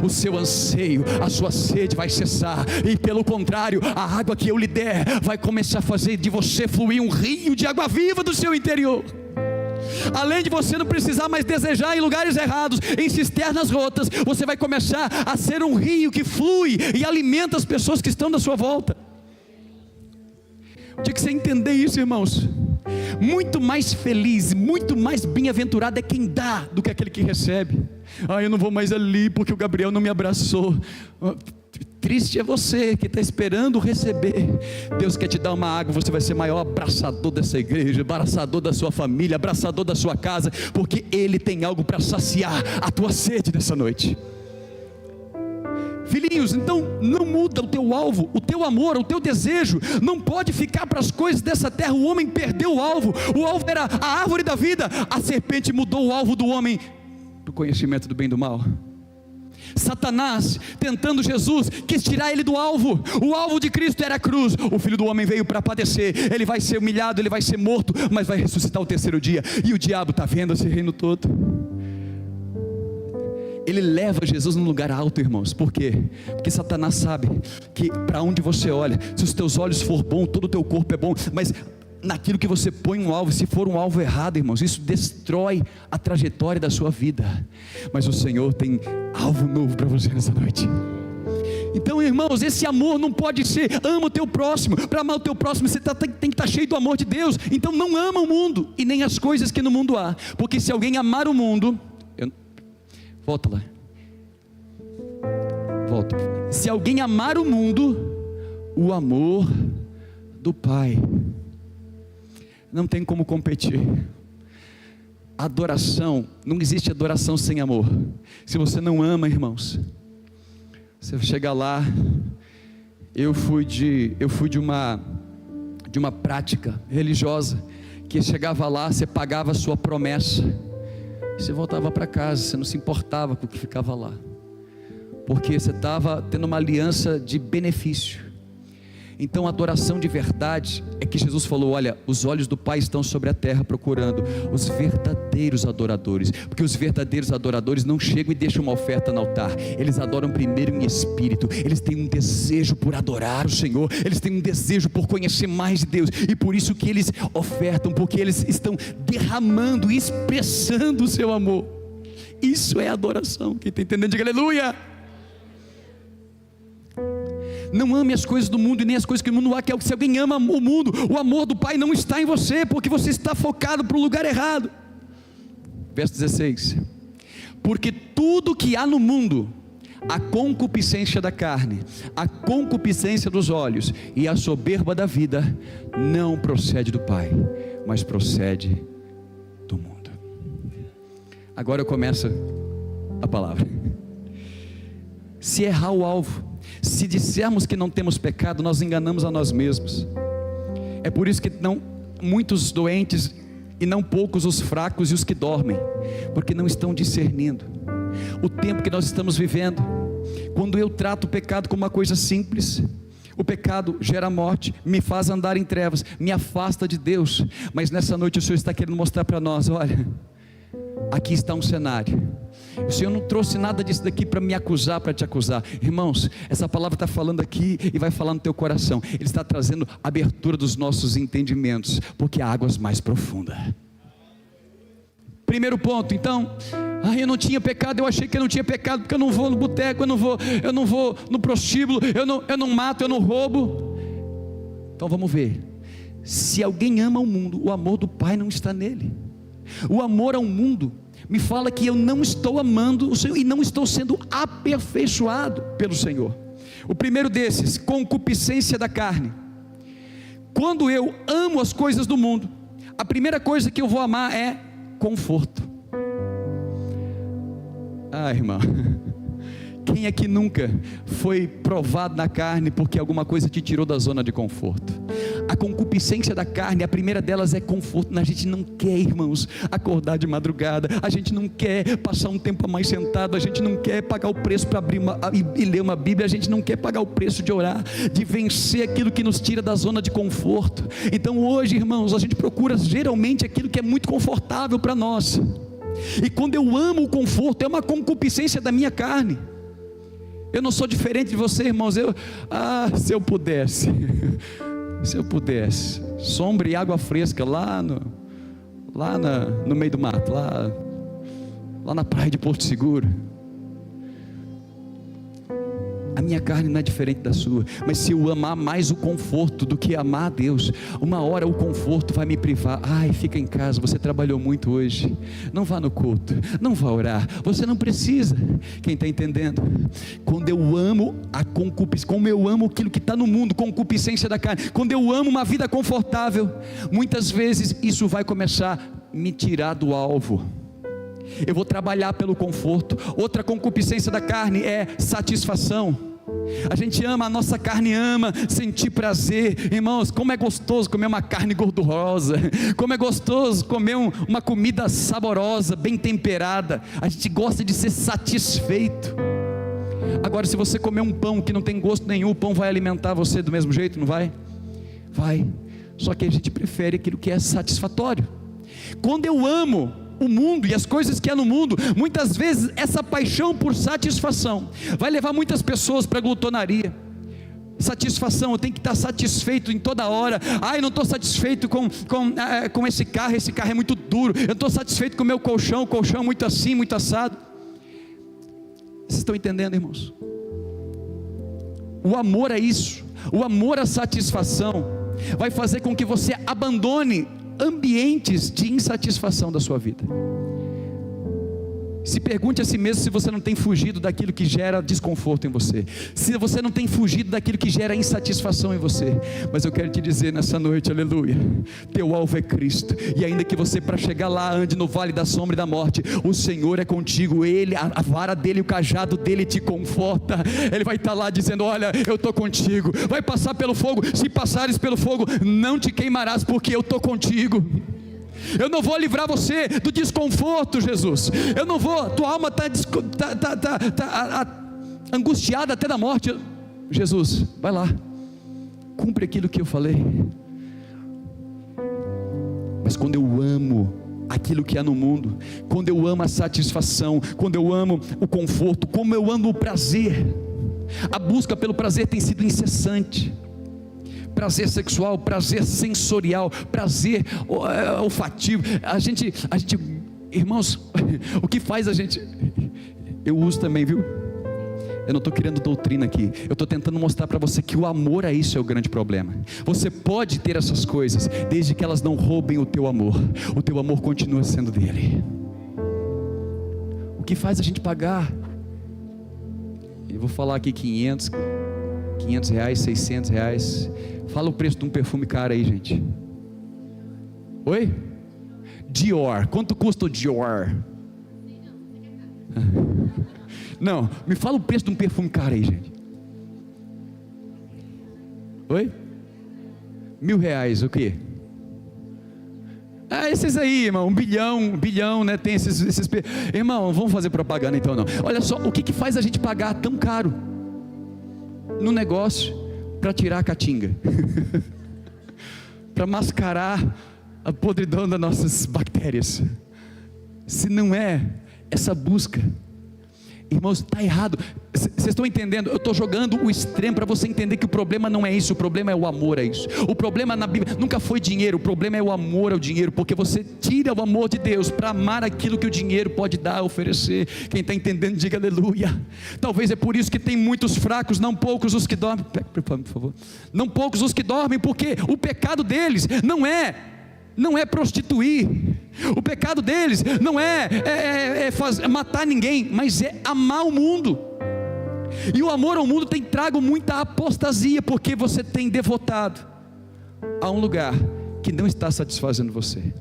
O seu anseio, a sua sede vai cessar. E pelo contrário, a água que eu lhe der vai começar a fazer de você fluir um rio de água viva do seu interior. Além de você não precisar mais desejar em lugares errados, em cisternas rotas, você vai começar a ser um rio que flui e alimenta as pessoas que estão da sua volta. Tinha que você entender isso, irmãos. Muito mais feliz, muito mais bem-aventurado é quem dá do que aquele que recebe. Eu não vou mais ali porque o Gabriel não me abraçou. Triste é você que está esperando receber. Deus quer te dar uma água, você vai ser maior abraçador dessa igreja, abraçador da sua família, abraçador da sua casa, porque Ele tem algo para saciar a tua sede nessa noite. Filhinhos, então não muda o teu alvo, o teu amor, o teu desejo não pode ficar para as coisas dessa terra. O homem perdeu o alvo era a árvore da vida. A serpente mudou o alvo do homem para o conhecimento do bem e do mal. Satanás, tentando Jesus, quis tirar ele do alvo. O alvo de Cristo era a cruz. O Filho do Homem veio para padecer. Ele vai ser humilhado, ele vai ser morto, mas vai ressuscitar o 3º dia. E o diabo está vendo esse reino todo. Ele leva Jesus num lugar alto, irmãos. Por quê? Porque Satanás sabe que para onde você olha, se os teus olhos for bom, todo o teu corpo é bom, mas naquilo que você põe um alvo, se for um alvo errado, irmãos, isso destrói a trajetória da sua vida. Mas o Senhor tem alvo novo para você nessa noite. Então, irmãos, esse amor não pode ser ama o teu próximo. Para amar o teu próximo você tem que estar cheio do amor de Deus. Então não ama o mundo e nem as coisas que no mundo há. Porque se alguém amar o mundo, volta lá. Volta. Se alguém amar o mundo, o amor do Pai não tem como competir. Adoração, não existe adoração sem amor. Se você não ama, irmãos, você chega lá. Eu fui de uma prática religiosa que chegava lá, você pagava a sua promessa, você voltava para casa, você não se importava com o que ficava lá, porque você estava tendo uma aliança de benefício. Então a adoração de verdade é que Jesus falou: olha, os olhos do Pai estão sobre a terra procurando os verdadeiros adoradores, porque os verdadeiros adoradores não chegam e deixam uma oferta no altar, eles adoram primeiro em espírito, eles têm um desejo por adorar o Senhor, eles têm um desejo por conhecer mais de Deus, e por isso que eles ofertam, porque eles estão derramando, expressando o seu amor. Isso é adoração. Quem está entendendo, diga aleluia. Não ame as coisas do mundo e nem as coisas que o mundo há, que é o que se alguém ama o mundo, o amor do Pai não está em você, porque você está focado para o lugar errado. Verso 16: porque tudo que há no mundo, a concupiscência da carne, a concupiscência dos olhos e a soberba da vida, não procede do Pai, mas procede do mundo. Agora começa a palavra. Se errar o alvo, se dissermos que não temos pecado, nós enganamos a nós mesmos. É por isso que não muitos doentes e não poucos os fracos e os que dormem, porque não estão discernindo o tempo que nós estamos vivendo. Quando eu trato o pecado como uma coisa simples, o pecado gera morte, me faz andar em trevas, me afasta de Deus. Mas nessa noite o Senhor está querendo mostrar para nós: olha, aqui está um cenário. O Senhor não trouxe nada disso daqui para me acusar, para te acusar. Irmãos, essa palavra está falando aqui e vai falar no teu coração. Ele está trazendo abertura dos nossos entendimentos, porque há águas mais profundas. Primeiro ponto, então, eu não tinha pecado, eu achei que eu não tinha pecado, porque eu não vou no boteco, eu não vou no prostíbulo, eu não mato, eu não roubo. Então vamos ver, Se alguém ama o mundo, o amor do Pai não está nele. O amor ao mundo me fala que eu não estou amando o Senhor e não estou sendo aperfeiçoado pelo Senhor. O primeiro desses, concupiscência da carne. Quando eu amo as coisas do mundo, a primeira coisa que eu vou amar é conforto. Irmão, quem é que nunca foi provado na carne porque alguma coisa te tirou da zona de conforto? A concupiscência da carne, a primeira delas é conforto. A gente não quer, irmãos, acordar de madrugada, a gente não quer passar um tempo a mais sentado, a gente não quer pagar o preço para abrir e ler uma Bíblia, a gente não quer pagar o preço de orar, de vencer aquilo que nos tira da zona de conforto. Então hoje, irmãos, a gente procura geralmente aquilo que é muito confortável para nós, e quando eu amo o conforto, é uma concupiscência da minha carne. Eu não sou diferente de você, irmãos. Se eu pudesse sombra e água fresca lá no meio do mato, lá na praia de Porto Seguro. A minha carne não é diferente da sua, mas se eu amar mais o conforto do que amar a Deus, uma hora o conforto vai me privar. Fica em casa, você trabalhou muito hoje, não vá no culto, não vá orar, você não precisa. Quem está entendendo? Quando eu amo a concupiscência, como eu amo aquilo que está no mundo, concupiscência da carne, quando eu amo uma vida confortável, muitas vezes isso vai começar a me tirar do alvo. Eu vou trabalhar pelo conforto. Outra concupiscência da carne é satisfação. A gente ama, a nossa carne ama sentir prazer. Irmãos, como é gostoso comer uma carne gordurosa, como é gostoso comer uma comida saborosa, bem temperada. A gente gosta de ser satisfeito. Agora, se você comer um pão que não tem gosto nenhum, o pão vai alimentar você do mesmo jeito, não vai? Vai. Só que a gente prefere aquilo que é satisfatório. Quando eu amo o mundo e as coisas que há no mundo, muitas vezes essa paixão por satisfação vai levar muitas pessoas para a glutonaria. Satisfação, eu tenho que estar satisfeito em toda hora. Eu não estou satisfeito com esse carro é muito duro. Eu não estou satisfeito com o meu colchão, o colchão é muito assim, muito assado. Vocês estão entendendo, irmãos? O amor a isso, o amor à satisfação vai fazer com que você abandone ambientes de insatisfação da sua vida. Se pergunte a si mesmo se você não tem fugido daquilo que gera desconforto em você, se você não tem fugido daquilo que gera insatisfação em você. Mas eu quero te dizer nessa noite, aleluia, teu alvo é Cristo, e ainda que você para chegar lá ande no vale da sombra e da morte, o Senhor é contigo. Ele, a vara dele, o cajado dele te conforta. Ele vai estar lá dizendo: olha, eu estou contigo. Vai passar pelo fogo, se passares pelo fogo não te queimarás, porque eu estou contigo. Eu não vou livrar você do desconforto, Jesus. Eu não vou, tua alma está angustiada até da morte. Jesus, vai lá, cumpre aquilo que eu falei. Mas quando eu amo aquilo que há no mundo, quando eu amo a satisfação, quando eu amo o conforto, como eu amo o prazer, a busca pelo prazer tem sido incessante. Prazer sexual, prazer sensorial, prazer olfativo. A gente, irmãos, o que faz a gente, eu uso também, viu? Eu não estou criando doutrina aqui, eu estou tentando mostrar para você que o amor a isso é o grande problema. Você pode ter essas coisas, desde que elas não roubem o teu amor continua sendo dele. O que faz a gente pagar, eu vou falar aqui 500 reais, 600 reais, fala o preço de um perfume caro aí, gente. Oi? Dior, quanto custa o Dior? Não, me fala o preço de um perfume caro aí, gente. Oi? R$1.000, o quê? Esses aí, irmão, 1 bilhão, né? Tem esses irmão, vamos fazer propaganda então não. Olha só, o que faz a gente pagar tão caro no negócio para tirar a caatinga, para mascarar a podridão das nossas bactérias, se não é essa busca Irmãos, está errado. Vocês estão entendendo? Eu estou jogando o extremo para você entender que o problema não é isso, o problema é o amor a isso. O problema na Bíblia nunca foi dinheiro, o problema é o amor ao dinheiro, porque você tira o amor de Deus para amar aquilo que o dinheiro pode dar, oferecer. Quem está entendendo, diga aleluia. Talvez é por isso que tem muitos fracos, não poucos os que dormem. Por favor. Não poucos os que dormem, porque o pecado deles não é prostituir, o pecado deles não é matar ninguém, mas é amar o mundo. E o amor ao mundo tem trago muita apostasia, porque você tem devotado a um lugar que não está satisfazendo você.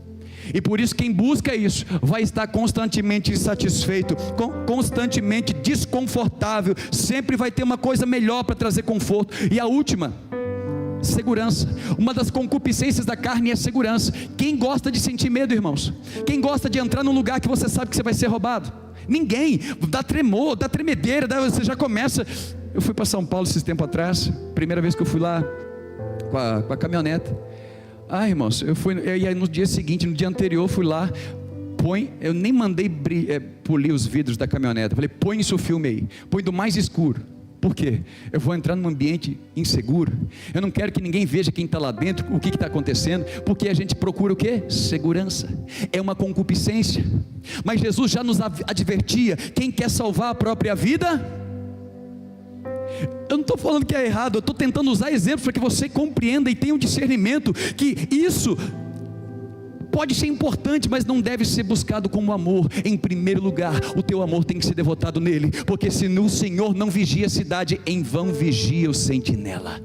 E por isso quem busca isso vai estar constantemente insatisfeito, constantemente desconfortável, sempre vai ter uma coisa melhor para trazer conforto. E a última, segurança. Uma das concupiscências da carne é segurança. Quem gosta de sentir medo, irmãos? Quem gosta de entrar num lugar que você sabe que você vai ser roubado? Ninguém. Dá tremor, dá tremedeira, você já começa. Eu fui para São Paulo esses tempos atrás, primeira vez que eu fui lá com a caminhonete. Irmãos, e aí no dia seguinte, no dia anterior eu fui lá. Eu nem mandei polir os vidros da caminhonete. Eu falei, põe isso filme aí, põe do mais escuro. Por quê? Eu vou entrar num ambiente inseguro. Eu não quero que ninguém veja quem está lá dentro, o que está acontecendo, porque a gente procura o quê? Segurança. É uma concupiscência. Mas Jesus já nos advertia: quem quer salvar a própria vida? Eu não estou falando que é errado, eu estou tentando usar exemplos para que você compreenda e tenha um discernimento que isso pode ser importante, mas não deve ser buscado como amor. Em primeiro lugar, o teu amor tem que ser devotado nele, porque se o Senhor não vigia a cidade, em vão vigia o sentinela.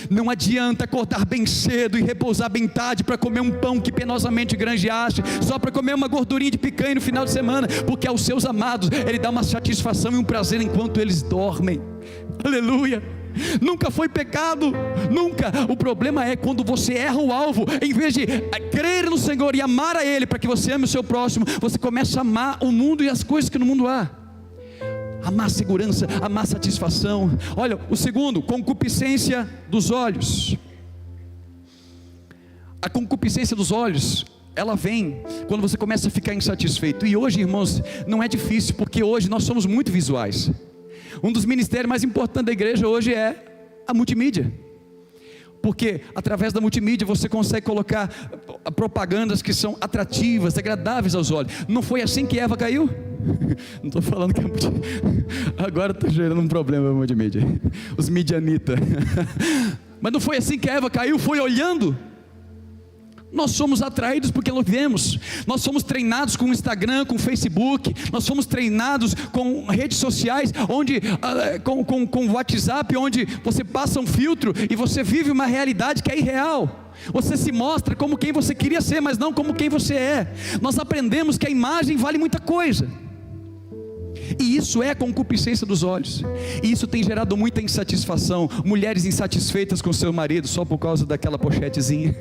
Não adianta acordar bem cedo e repousar bem tarde para comer um pão que penosamente granjeaste, só para comer uma gordurinha de picanha no final de semana, porque aos seus amados Ele dá uma satisfação e um prazer enquanto eles dormem. Aleluia. Nunca foi pecado, nunca. O problema é quando você erra o alvo. Em vez de crer no Senhor e amar a Ele para que você ame o seu próximo, você começa a amar o mundo e as coisas que no mundo há. Amar segurança, amar satisfação. Olha, o segundo, concupiscência dos olhos. A concupiscência dos olhos, ela vem quando você começa a ficar insatisfeito. E hoje, irmãos, não é difícil, porque hoje nós somos muito visuais. Um dos ministérios mais importantes da igreja hoje é a multimídia, porque através da multimídia você consegue colocar propagandas que são atrativas, agradáveis aos olhos. Não foi assim que Eva caiu? Não estou falando que agora estou gerando um problema com a multimídia, os midianitas. Mas não foi assim que Eva caiu, foi olhando. Nós somos atraídos porque nós vemos. Nós somos treinados com o Instagram, com o Facebook. Nós somos treinados com redes sociais, com o WhatsApp, onde você passa um filtro e você vive uma realidade que é irreal. Você se mostra como quem você queria ser, mas não como quem você é. Nós aprendemos que a imagem vale muita coisa. E isso é a concupiscência dos olhos. E isso tem gerado muita insatisfação. Mulheres insatisfeitas com seu marido só por causa daquela pochetezinha.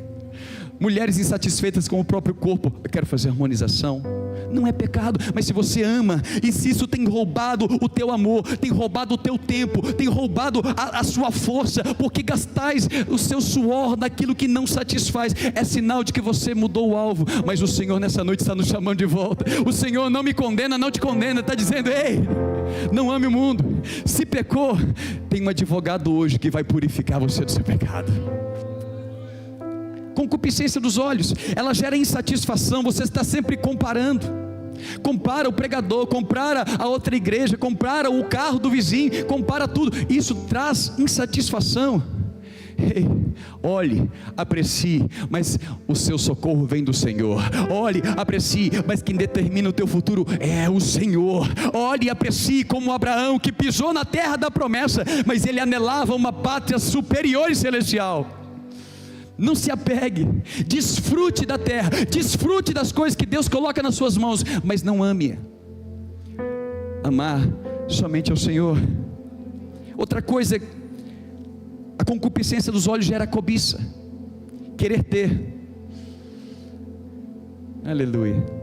Mulheres insatisfeitas com o próprio corpo. Eu quero fazer harmonização. Não é pecado, mas se você ama, e se isso tem roubado o teu amor, tem roubado o teu tempo, tem roubado a sua força, porque gastais o seu suor naquilo que não satisfaz, é sinal de que você mudou o alvo. Mas o Senhor nessa noite está nos chamando de volta. O Senhor não me condena, não te condena, está dizendo: ei, não ame o mundo. Se pecou, tem um advogado hoje que vai purificar você do seu pecado. Concupiscência dos olhos, ela gera insatisfação. Você está sempre comparando. Compara o pregador, compara a outra igreja, compara o carro do vizinho, compara tudo. Isso traz insatisfação. Ei, olhe, aprecie, mas o seu socorro vem do Senhor. Olhe, aprecie, mas quem determina o teu futuro é o Senhor. Olhe e aprecie como Abraão, que pisou na terra da promessa, mas ele anelava uma pátria superior e celestial. Não se apegue, desfrute da terra, desfrute das coisas que Deus coloca nas suas mãos, mas não ame. Amar somente ao Senhor. Outra coisa, a concupiscência dos olhos gera cobiça, querer ter. Aleluia.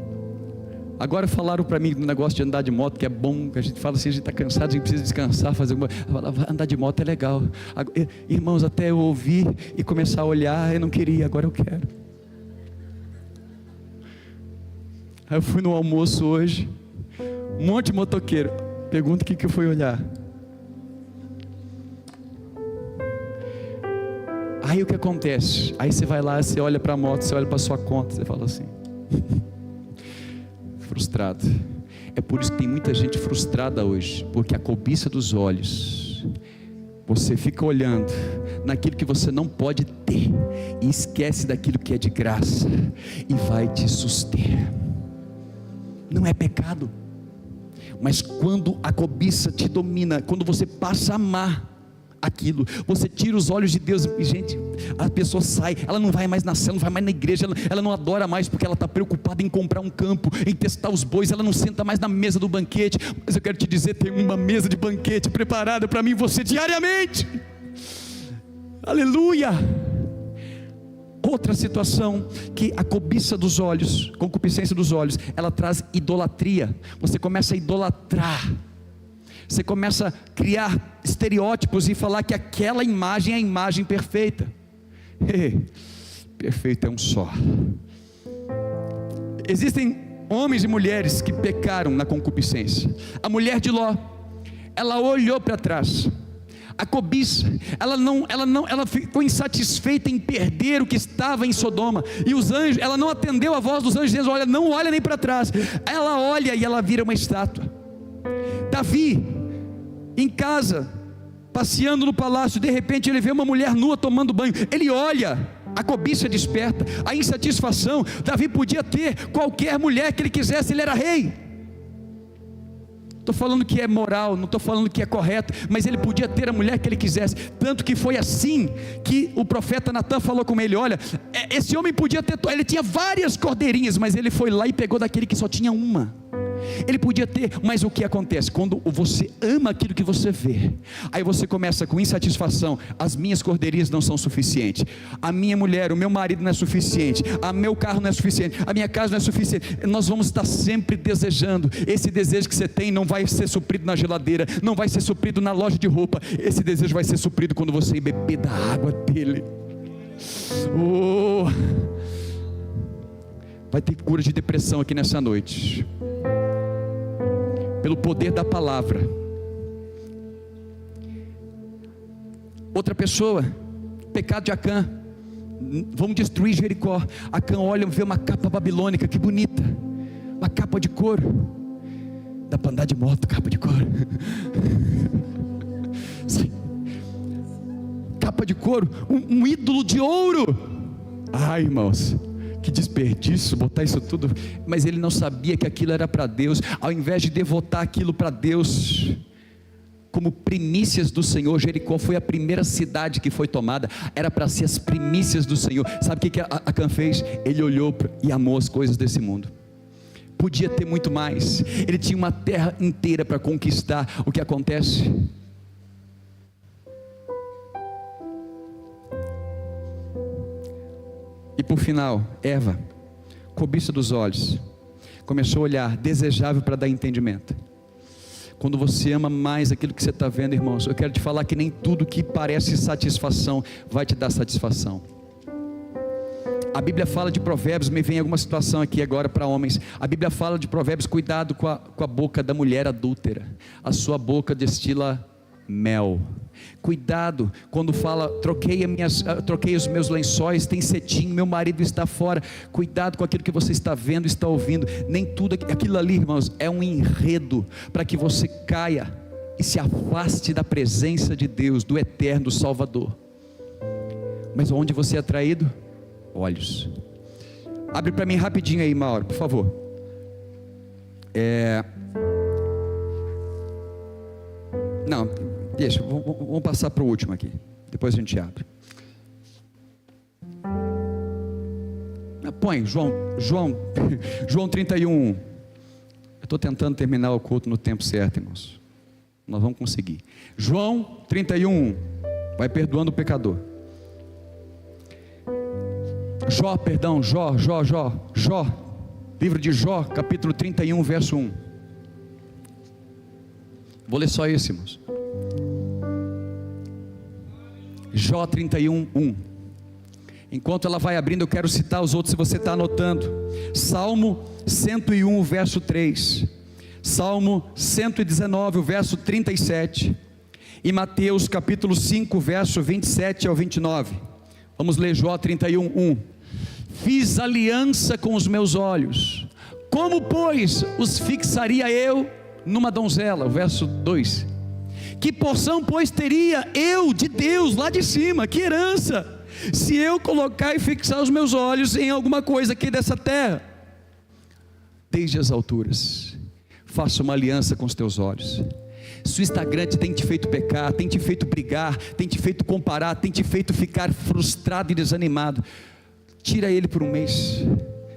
Agora falaram para mim do negócio de andar de moto, que é bom, que a gente fala assim, a gente está cansado, a gente precisa descansar, fazer alguma coisa. Andar de moto é legal. Irmãos, até eu ouvir e começar a olhar, eu não queria, agora eu quero. Aí eu fui no almoço hoje, um monte de motoqueiro. Pergunta o que eu fui olhar. Aí o que acontece? Aí você vai lá, você olha para a moto, você olha para a sua conta, você fala assim, frustrado. É por isso que tem muita gente frustrada hoje, porque a cobiça dos olhos, você fica olhando naquilo que você não pode ter, e esquece daquilo que é de graça, e vai te suster. Não é pecado, mas quando a cobiça te domina, quando você passa a amar aquilo, você tira os olhos de Deus, e gente, a pessoa sai, ela não vai mais na célula, não vai mais na igreja, ela não adora mais, porque ela está preocupada em comprar um campo, em testar os bois, ela não senta mais na mesa do banquete. Mas eu quero te dizer, tem uma mesa de banquete preparada para mim e você diariamente. Aleluia. Outra situação, que a cobiça dos olhos, concupiscência dos olhos, ela traz idolatria. Você começa a idolatrar, você começa a criar estereótipos e falar que aquela imagem é a imagem perfeita. Perfeito é um só. Existem homens e mulheres que pecaram na concupiscência. A mulher de Ló, ela olhou para trás. A cobiça, ela ficou insatisfeita em perder o que estava em Sodoma, e os anjos, ela não atendeu a voz dos anjos, dizendo: olha, não olha nem para trás. Ela olha e ela vira uma estátua. Davi, em casa, passeando no palácio, de repente ele vê uma mulher nua tomando banho, ele olha, a cobiça desperta, a insatisfação. Davi podia ter qualquer mulher que ele quisesse, ele era rei. Estou falando que é moral, não estou falando que é correto, mas ele podia ter a mulher que ele quisesse, tanto que foi assim que o profeta Natan falou com ele: olha, esse homem podia ter, ele tinha várias cordeirinhas, mas ele foi lá e pegou daquele que só tinha uma. Ele podia ter, mas o que acontece? Quando você ama aquilo que você vê, aí você começa com insatisfação. As minhas cordeirinhas não são suficientes, a minha mulher, o meu marido não é suficiente, o meu carro não é suficiente, a minha casa não é suficiente. Nós vamos estar sempre desejando. Esse desejo que você tem não vai ser suprido na geladeira, não vai ser suprido na loja de roupa. Esse desejo vai ser suprido quando você beber da água dele. Vai ter cura de depressão aqui nessa noite, pelo poder da palavra. Outra pessoa, pecado de Acã. Vamos destruir Jericó. Acã olha, vê uma capa babilônica, que bonita, uma capa de couro. Dá para andar de moto, capa de couro. Capa de couro, um ídolo de ouro. Ai, irmãos, que desperdício botar isso tudo. Mas ele não sabia que aquilo era para Deus. Ao invés de devotar aquilo para Deus como primícias do Senhor, Jericó foi a primeira cidade que foi tomada. Era para ser as primícias do Senhor. Sabe o que Acã fez? Ele olhou e amou as coisas desse mundo. Podia ter muito mais, ele tinha uma terra inteira para conquistar. O que acontece? E por final, Eva, cobiça dos olhos, começou a olhar, desejável para dar entendimento. Quando você ama mais aquilo que você está vendo, irmãos, eu quero te falar que nem tudo que parece satisfação vai te dar satisfação. A Bíblia fala de Provérbios, me vem alguma situação aqui agora para homens. A Bíblia fala de Provérbios: cuidado com a boca da mulher adúltera, a sua boca destila mel. Cuidado quando fala: troquei os meus lençóis, tem cetim, meu marido está fora. Cuidado com aquilo que você está vendo, está ouvindo. Nem tudo aquilo ali, irmãos, é um enredo para que você caia e se afaste da presença de Deus, do eterno Salvador. Mas onde você é atraído? Olhos. Abre para mim rapidinho aí, Mauro, por favor. Não, deixa, vamos passar para o último aqui, depois a gente abre. Põe João 31. Eu estou tentando terminar o culto no tempo certo, irmãos. Nós vamos conseguir. João 31. Vai perdoando o pecador. Jó, livro de Jó, capítulo 31, verso 1. Vou ler só isso, irmãos. Jó 31, 1. Enquanto ela vai abrindo, eu quero citar os outros, se você está anotando. Salmo 101, verso 3. Salmo 119, o verso 37, e Mateus capítulo 5, verso 27 ao 29, vamos ler Jó 31, 1, fiz aliança com os meus olhos, como pois os fixaria eu numa donzela, o verso 2, que porção pois teria eu de Deus lá de cima, que herança, se eu colocar e fixar os meus olhos em alguma coisa aqui dessa terra, desde as alturas, faça uma aliança com os teus olhos. Se o Instagram tem te feito pecar, tem te feito brigar, tem te feito comparar, tem te feito ficar frustrado e desanimado, tira ele por um mês,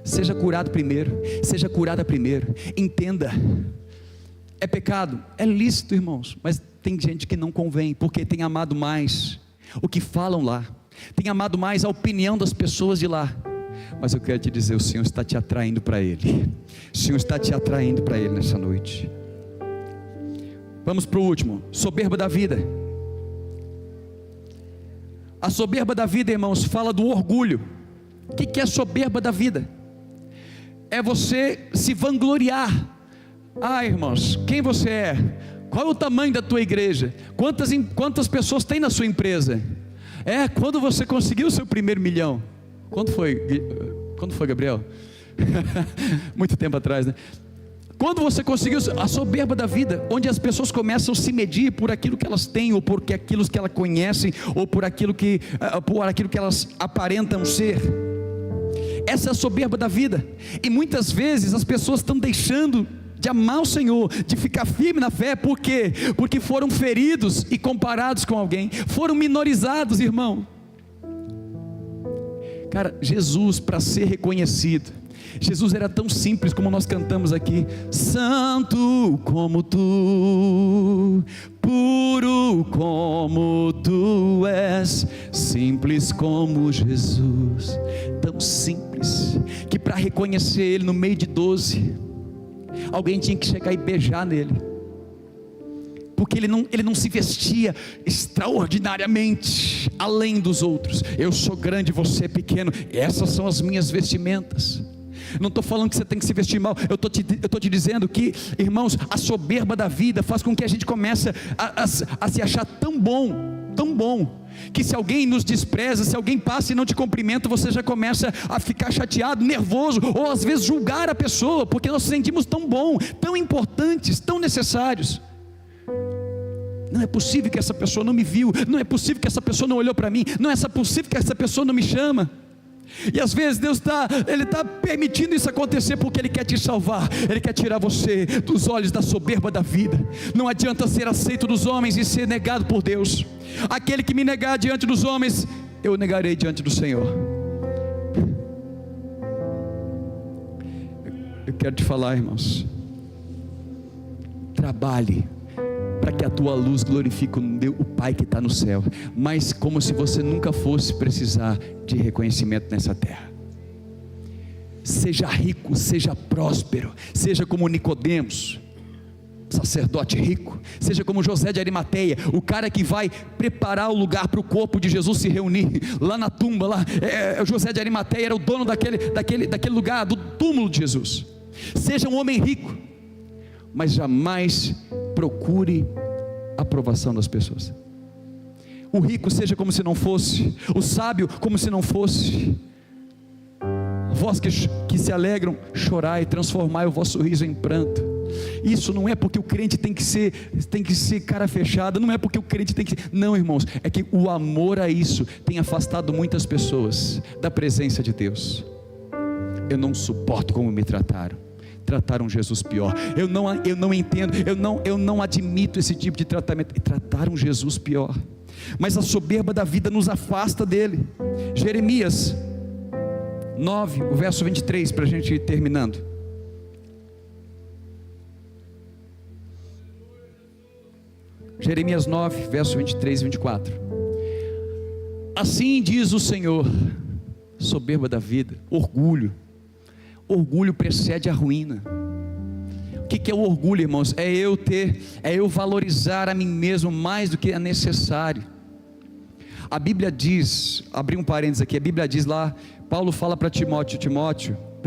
seja curado primeiro, seja curada primeiro, entenda, é pecado, é lícito, irmãos, mas tem gente que não convém, porque tem amado mais o que falam lá, tem amado mais a opinião das pessoas de lá. Mas eu quero te dizer, o Senhor está te atraindo para Ele, o Senhor está te atraindo para Ele nessa noite. Vamos para o último, soberba da vida. A soberba da vida, irmãos, fala do orgulho. O que é soberba da vida? É você se vangloriar. Ah, irmãos, quem você é? Qual é o tamanho da tua igreja? Quantas pessoas tem na sua empresa? Quando você conseguiu o seu primeiro milhão? Quando foi, Gabriel? Muito tempo atrás, né? Quando você conseguiu a soberba da vida, onde as pessoas começam a se medir por aquilo que elas têm, ou por aquilo que elas conhecem, ou por aquilo que elas aparentam ser. Essa é a soberba da vida. E muitas vezes as pessoas estão deixando de amar o Senhor, de ficar firme na fé. Por quê? Porque foram feridos e comparados com alguém, foram minorizados, irmão. Cara, Jesus, para ser reconhecido, Jesus era tão simples como nós cantamos aqui: santo como tu, puro como tu és, simples como Jesus. Tão simples, que para reconhecer Ele no meio de 12, alguém tinha que chegar e beijar nele, porque ele não se vestia extraordinariamente além dos outros. Eu sou grande, você é pequeno, essas são as minhas vestimentas. Não estou falando que você tem que se vestir mal, eu estou te dizendo que, irmãos, a soberba da vida faz com que a gente comece a se achar tão bom, que se alguém nos despreza, se alguém passa e não te cumprimenta, você já começa a ficar chateado, nervoso, ou às vezes julgar a pessoa, porque nós nos sentimos tão bom, tão importantes, tão necessários. Não é possível que essa pessoa não me viu, não é possível que essa pessoa não olhou para mim, não é possível que essa pessoa não me chama. E às vezes Deus está permitindo isso acontecer, porque Ele quer te salvar, Ele quer tirar você dos olhos da soberba da vida. Não adianta ser aceito dos homens e ser negado por Deus. Aquele que me negar diante dos homens, eu negarei diante do Senhor. Eu quero te falar, irmãos, trabalhe para que a tua luz glorifique o Pai que está no céu, mas como se você nunca fosse precisar de reconhecimento nessa terra. Seja rico, seja próspero, seja como Nicodemos, sacerdote rico, seja como José de Arimateia, o cara que vai preparar o lugar para o corpo de Jesus se reunir, lá na tumba, José de Arimateia era o dono daquele lugar, do túmulo de Jesus. Seja um homem rico, mas jamais procure a aprovação das pessoas. O rico seja como se não fosse, o sábio como se não fosse. Vós que se alegram, chorai, transformai o vosso riso em pranto. Isso não é porque o crente tem que ser cara fechada, não é porque o crente tem que ser, não, irmãos, é que o amor a isso tem afastado muitas pessoas da presença de Deus. Eu não suporto como me trataram Jesus pior, eu não entendo, eu não admito esse tipo de tratamento, e trataram Jesus pior. Mas a soberba da vida nos afasta dele. Jeremias 9, o verso 23, para a gente ir terminando. Jeremias 9, verso 23 e 24. Assim diz o Senhor: soberba da vida, orgulho precede a ruína. O que é o orgulho, irmãos? É eu valorizar a mim mesmo mais do que é necessário. A Bíblia diz, abri um parênteses aqui, a Bíblia diz lá, Paulo fala para Timóteo,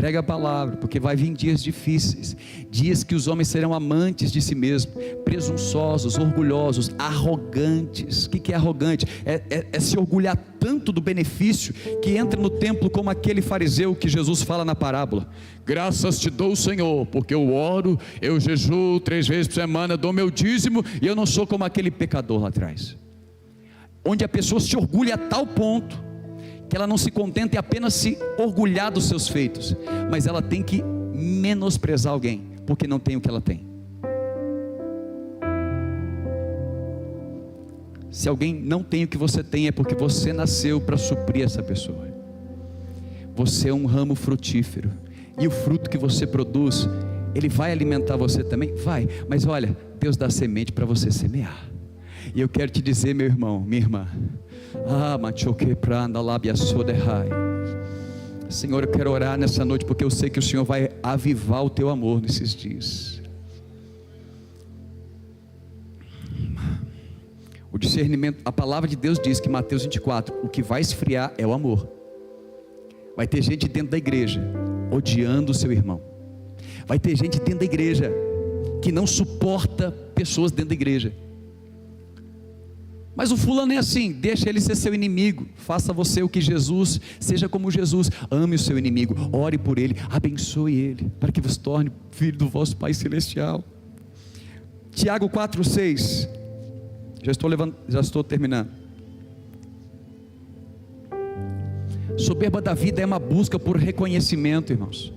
Prega a palavra, porque vai vir dias difíceis, dias que os homens serão amantes de si mesmos, presunçosos, orgulhosos, arrogantes. O que é arrogante? É se orgulhar tanto do benefício, que entra no templo como aquele fariseu que Jesus fala na parábola: graças te dou, Senhor, porque eu oro, eu jejuo 3 vezes por semana, dou meu dízimo, e eu não sou como aquele pecador lá atrás. Onde a pessoa se orgulha a tal ponto, que ela não se contenta em apenas se orgulhar dos seus feitos, mas ela tem que menosprezar alguém, porque não tem o que ela tem. Se alguém não tem o que você tem, é porque você nasceu para suprir essa pessoa. Você é um ramo frutífero, e o fruto que você produz, ele vai alimentar você também? Vai, mas olha, Deus dá semente para você semear. E eu quero te dizer, meu irmão, minha irmã, Senhor, eu quero orar nessa noite, porque eu sei que o Senhor vai avivar o teu amor nesses dias. O discernimento, a palavra de Deus diz que em Mateus 24, o que vai esfriar é o amor. Vai ter gente dentro da igreja odiando o seu irmão. Vai ter gente dentro da igreja que não suporta pessoas dentro da igreja. Mas o fulano é assim, deixa ele ser seu inimigo. Faça você o que Jesus, seja como Jesus. Ame o seu inimigo, ore por ele, abençoe ele, para que vos torne filho do vosso Pai Celestial. Tiago 4,6. Já estou terminando. Soberba da vida é uma busca por reconhecimento, irmãos.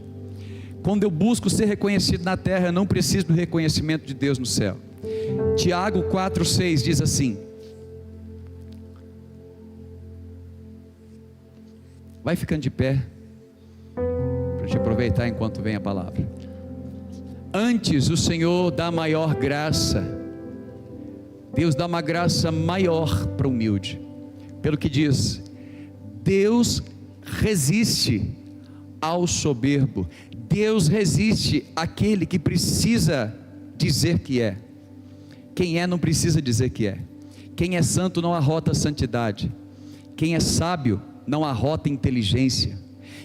Quando eu busco ser reconhecido na terra, eu não preciso do reconhecimento de Deus no céu. Tiago 4,6 diz assim: vai ficando de pé, para te aproveitar enquanto vem a palavra. Antes o Senhor dá maior graça, Deus dá uma graça maior para o humilde, pelo que diz: Deus resiste ao soberbo, Deus resiste àquele que precisa dizer que é. Quem é não precisa dizer que é. Quem é santo não arrota a santidade. Quem é sábio não arrota inteligência.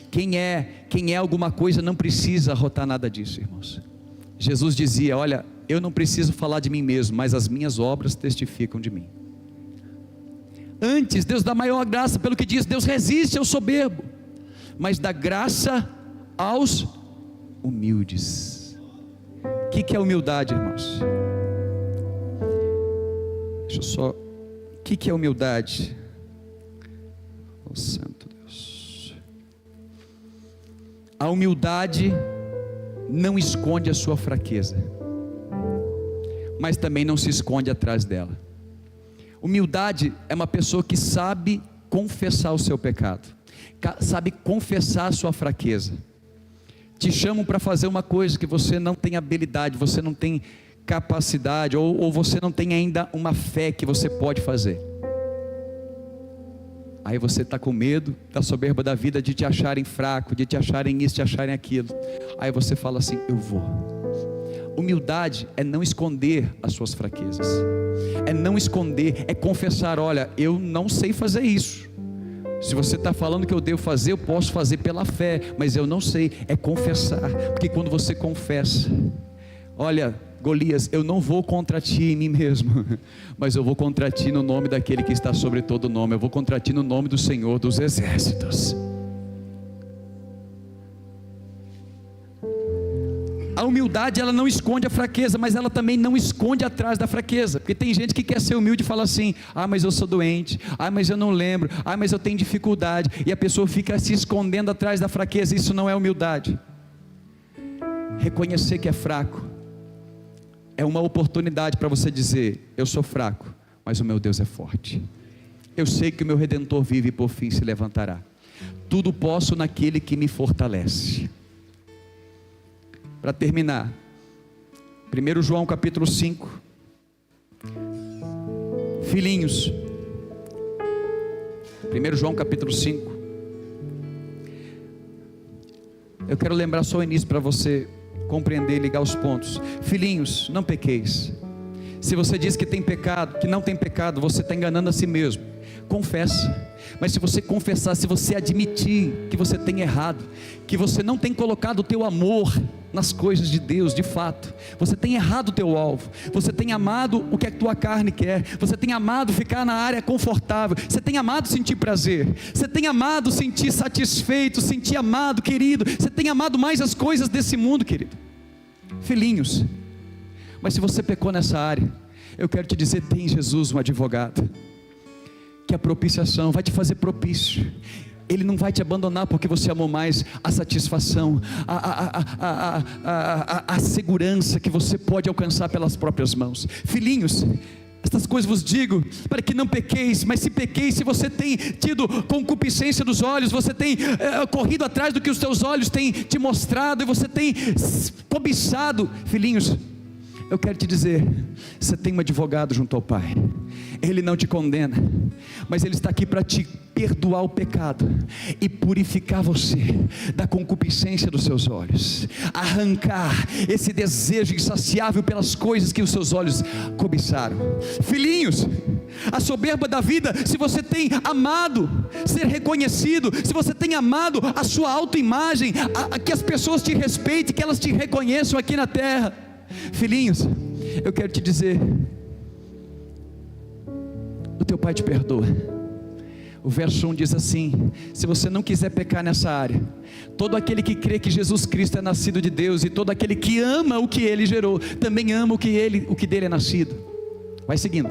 Quem é alguma coisa não precisa arrotar nada disso, irmãos. Jesus dizia: olha, eu não preciso falar de mim mesmo, mas as minhas obras testificam de mim. Antes, Deus dá maior graça, pelo que diz, Deus resiste ao soberbo, mas dá graça aos humildes. O que é humildade, irmãos? Deixa eu só. O que é humildade? Oh, santo Deus. A humildade não esconde a sua fraqueza, mas também não se esconde atrás dela. Humildade é uma pessoa que sabe confessar o seu pecado, sabe confessar a sua fraqueza. Te chamam para fazer uma coisa que você não tem habilidade, você não tem capacidade, ou você não tem ainda uma fé que você pode fazer. Aí você está com medo da soberba da vida, de te acharem fraco, de te acharem isso, de te acharem aquilo. Aí você fala assim: eu vou. Humildade é não esconder as suas fraquezas, é não esconder, é confessar: olha, eu não sei fazer isso. Se você está falando que eu devo fazer, eu posso fazer pela fé, mas eu não sei. É confessar, porque quando você confessa: olha, Golias, eu não vou contra ti em mim mesmo, mas eu vou contra ti no nome daquele que está sobre todo nome, eu vou contra ti no nome do Senhor dos exércitos. A humildade, ela não esconde a fraqueza, mas ela também não esconde atrás da fraqueza, porque tem gente que quer ser humilde e fala assim: ah, mas eu sou doente, ah, mas eu não lembro, ah, mas eu tenho dificuldade, e a pessoa fica se escondendo atrás da fraqueza. Isso não é humildade. Reconhecer que é fraco é uma oportunidade para você dizer: eu sou fraco, mas o meu Deus é forte. Eu sei que o meu Redentor vive e por fim se levantará. Tudo posso naquele que me fortalece. Para terminar, 1 João capítulo 5. Filhinhos, 1 João capítulo 5. Eu quero lembrar só o início para você compreender e ligar os pontos. Filhinhos, não pequeis. Se você diz que tem pecado, que não tem pecado, você está enganando a si mesmo. Confessa. Mas se você confessar, se você admitir que você tem errado, que você não tem colocado o teu amor nas coisas de Deus, de fato, você tem errado o teu alvo, você tem amado o que a tua carne quer, você tem amado ficar na área confortável, você tem amado sentir prazer, você tem amado sentir satisfeito, sentir amado, querido, você tem amado mais as coisas desse mundo, querido, filhinhos. Mas se você pecou nessa área, eu quero te dizer, tem em Jesus um advogado, que a propiciação vai te fazer propício. Ele não vai te abandonar porque você amou mais a satisfação, a segurança que você pode alcançar pelas próprias mãos. Filhinhos, estas coisas vos digo, para que não pequeis. Mas se pequeis, se você tem tido concupiscência dos olhos, você tem corrido atrás do que os teus olhos têm te mostrado, e você tem cobiçado, filhinhos, eu quero te dizer, você tem um advogado junto ao Pai. Ele não te condena, mas Ele está aqui para te perdoar o pecado e purificar você da concupiscência dos seus olhos, arrancar esse desejo insaciável pelas coisas que os seus olhos cobiçaram. Filhinhos, a soberba da vida, se você tem amado ser reconhecido, se você tem amado a sua autoimagem, que as pessoas te respeitem, que elas te reconheçam aqui na terra, filhinhos, eu quero te dizer, o teu Pai te perdoa. O verso 1 diz assim: se você não quiser pecar nessa área, todo aquele que crê que Jesus Cristo é nascido de Deus, e todo aquele que ama o que Ele gerou, também ama o que dele é nascido. Vai seguindo.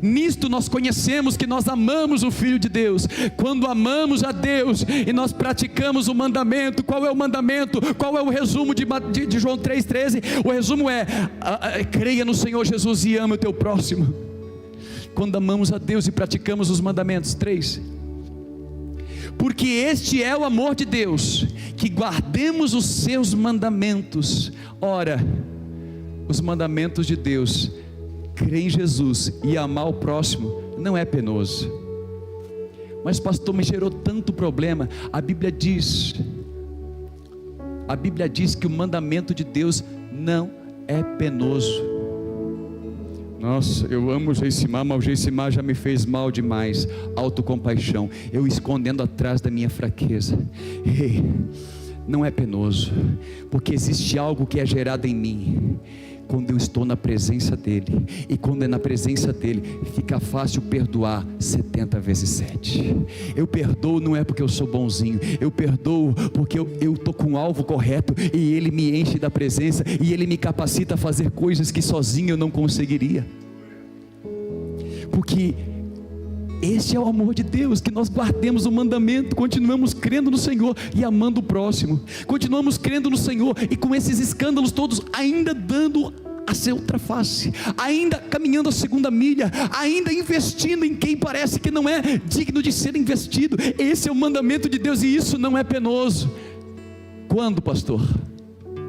Nisto nós conhecemos que nós amamos o Filho de Deus, quando amamos a Deus e nós praticamos o mandamento. Qual é o mandamento? Qual é o resumo de João 3,13? O resumo é: creia no Senhor Jesus e ama o teu próximo. Quando amamos a Deus e praticamos os mandamentos. 3, porque este é o amor de Deus, que guardemos os seus mandamentos. Ora, os mandamentos de Deus, crer em Jesus e amar o próximo, não é penoso. Mas pastor, me gerou tanto problema. A Bíblia diz que o mandamento de Deus não é penoso. Nossa, eu amo o Geissimar, mas o Geissimar já me fez mal demais. Autocompaixão, eu escondendo atrás da minha fraqueza. Ei, não é penoso, porque existe algo que é gerado em mim quando eu estou na presença dEle, e quando é na presença dEle, fica fácil perdoar 70 vezes 7. Eu perdoo não é porque eu sou bonzinho, eu perdoo porque eu estou com o alvo correto, e Ele me enche da presença, e Ele me capacita a fazer coisas que sozinho eu não conseguiria, porque esse é o amor de Deus, que nós guardemos o mandamento, continuamos crendo no Senhor e amando o próximo, continuamos crendo no Senhor, e com esses escândalos todos, ainda dando a sua outra face, ainda caminhando a segunda milha, ainda investindo em quem parece que não é digno de ser investido. Esse é o mandamento de Deus, e isso não é penoso. Quando, pastor?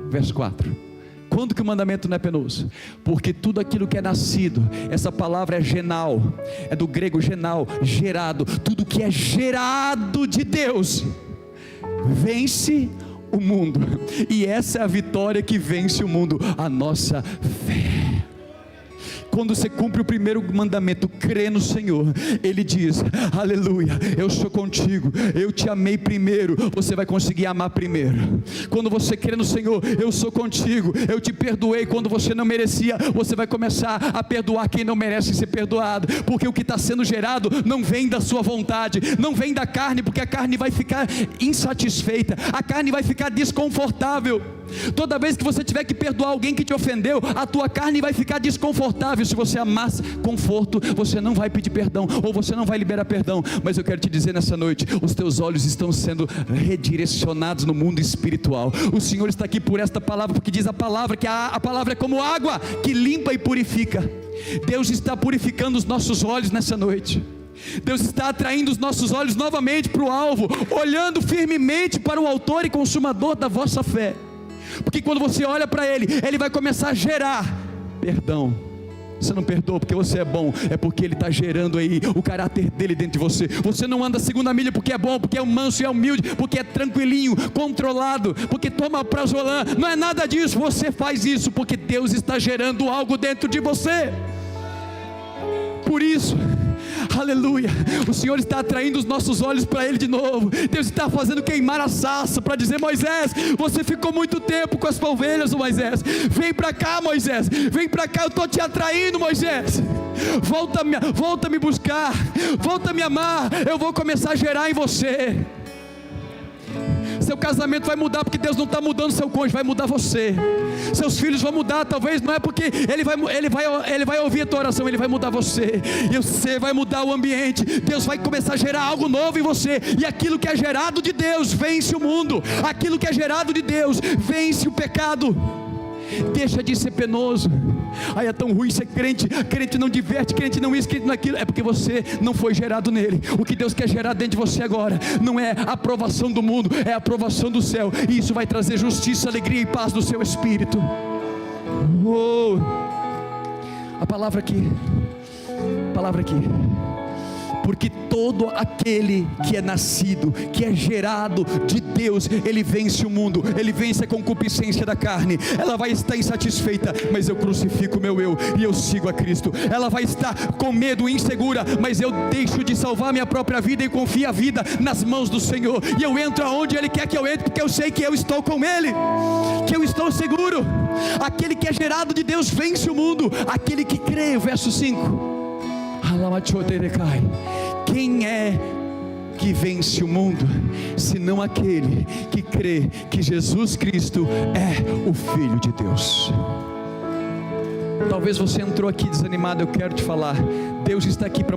Verso 4. Quando que o mandamento não é penoso? Porque tudo aquilo que é nascido, essa palavra é genal, é do grego genal, gerado, tudo que é gerado de Deus, vence o mundo, e essa é a vitória que vence o mundo, a nossa fé. Quando você cumpre o primeiro mandamento, crê no Senhor, Ele diz: aleluia, eu sou contigo, eu te amei primeiro, você vai conseguir amar primeiro. Quando você crê no Senhor, eu sou contigo, eu te perdoei quando você não merecia, você vai começar a perdoar quem não merece ser perdoado, porque o que está sendo gerado não vem da sua vontade, não vem da carne, porque a carne vai ficar insatisfeita, a carne vai ficar desconfortável. Toda vez que você tiver que perdoar alguém que te ofendeu, a tua carne vai ficar desconfortável. Se você amar conforto, você não vai pedir perdão, ou você não vai liberar perdão. Mas eu quero te dizer nessa noite, os teus olhos estão sendo redirecionados no mundo espiritual. O Senhor está aqui por esta palavra, porque diz a palavra que a palavra é como água que limpa e purifica. Deus está purificando os nossos olhos nessa noite. Deus está atraindo os nossos olhos novamente para o alvo, olhando firmemente para o autor e consumador da vossa fé. Porque quando você olha para Ele, Ele vai começar a gerar perdão. Você não perdoa porque você é bom, é porque Ele está gerando aí o caráter dEle dentro de você. Você não anda a segunda milha porque é bom, porque é manso e é humilde, porque é tranquilinho, controlado, porque toma prazolam. Não é nada disso. Você faz isso porque Deus está gerando algo dentro de você. Por isso, aleluia. O Senhor está atraindo os nossos olhos para Ele de novo. Deus está fazendo queimar a sarça para dizer: Moisés, você ficou muito tempo com as ovelhas, Moisés, vem para cá, Moisés, vem para cá, eu estou te atraindo, Moisés, volta a me buscar, volta a me amar, eu vou começar a gerar em você. Seu casamento vai mudar, porque Deus não está mudando seu cônjuge, vai mudar você. Seus filhos vão mudar, talvez não é porque ele vai ouvir a tua oração, ele vai mudar você. E você vai mudar o ambiente. Deus vai começar a gerar algo novo em você. E aquilo que é gerado de Deus vence o mundo. Aquilo que é gerado de Deus vence o pecado. Deixa de ser penoso. Ai, é tão ruim ser crente. Crente não diverte, crente não isso, crente não aquilo. É porque você não foi gerado nele. O que Deus quer gerar dentro de você agora não é a aprovação do mundo, é a aprovação do céu. E isso vai trazer justiça, alegria e paz no seu espírito. Oh. A palavra aqui. Porque todo aquele que é nascido, que é gerado de Deus, ele vence o mundo, ele vence a concupiscência da carne. Ela vai estar insatisfeita, mas eu crucifico o meu eu e eu sigo a Cristo. Ela vai estar com medo e insegura, mas eu deixo de salvar minha própria vida e confio a vida nas mãos do Senhor. E eu entro aonde Ele quer que eu entre, porque eu sei que eu estou com Ele, que eu estou seguro. Aquele que é gerado de Deus vence o mundo. Aquele que crê, verso 5. Quem é que vence o mundo, senão aquele que crê que Jesus Cristo é o Filho de Deus? Talvez você entrou aqui desanimado. Eu quero te falar, Deus está aqui para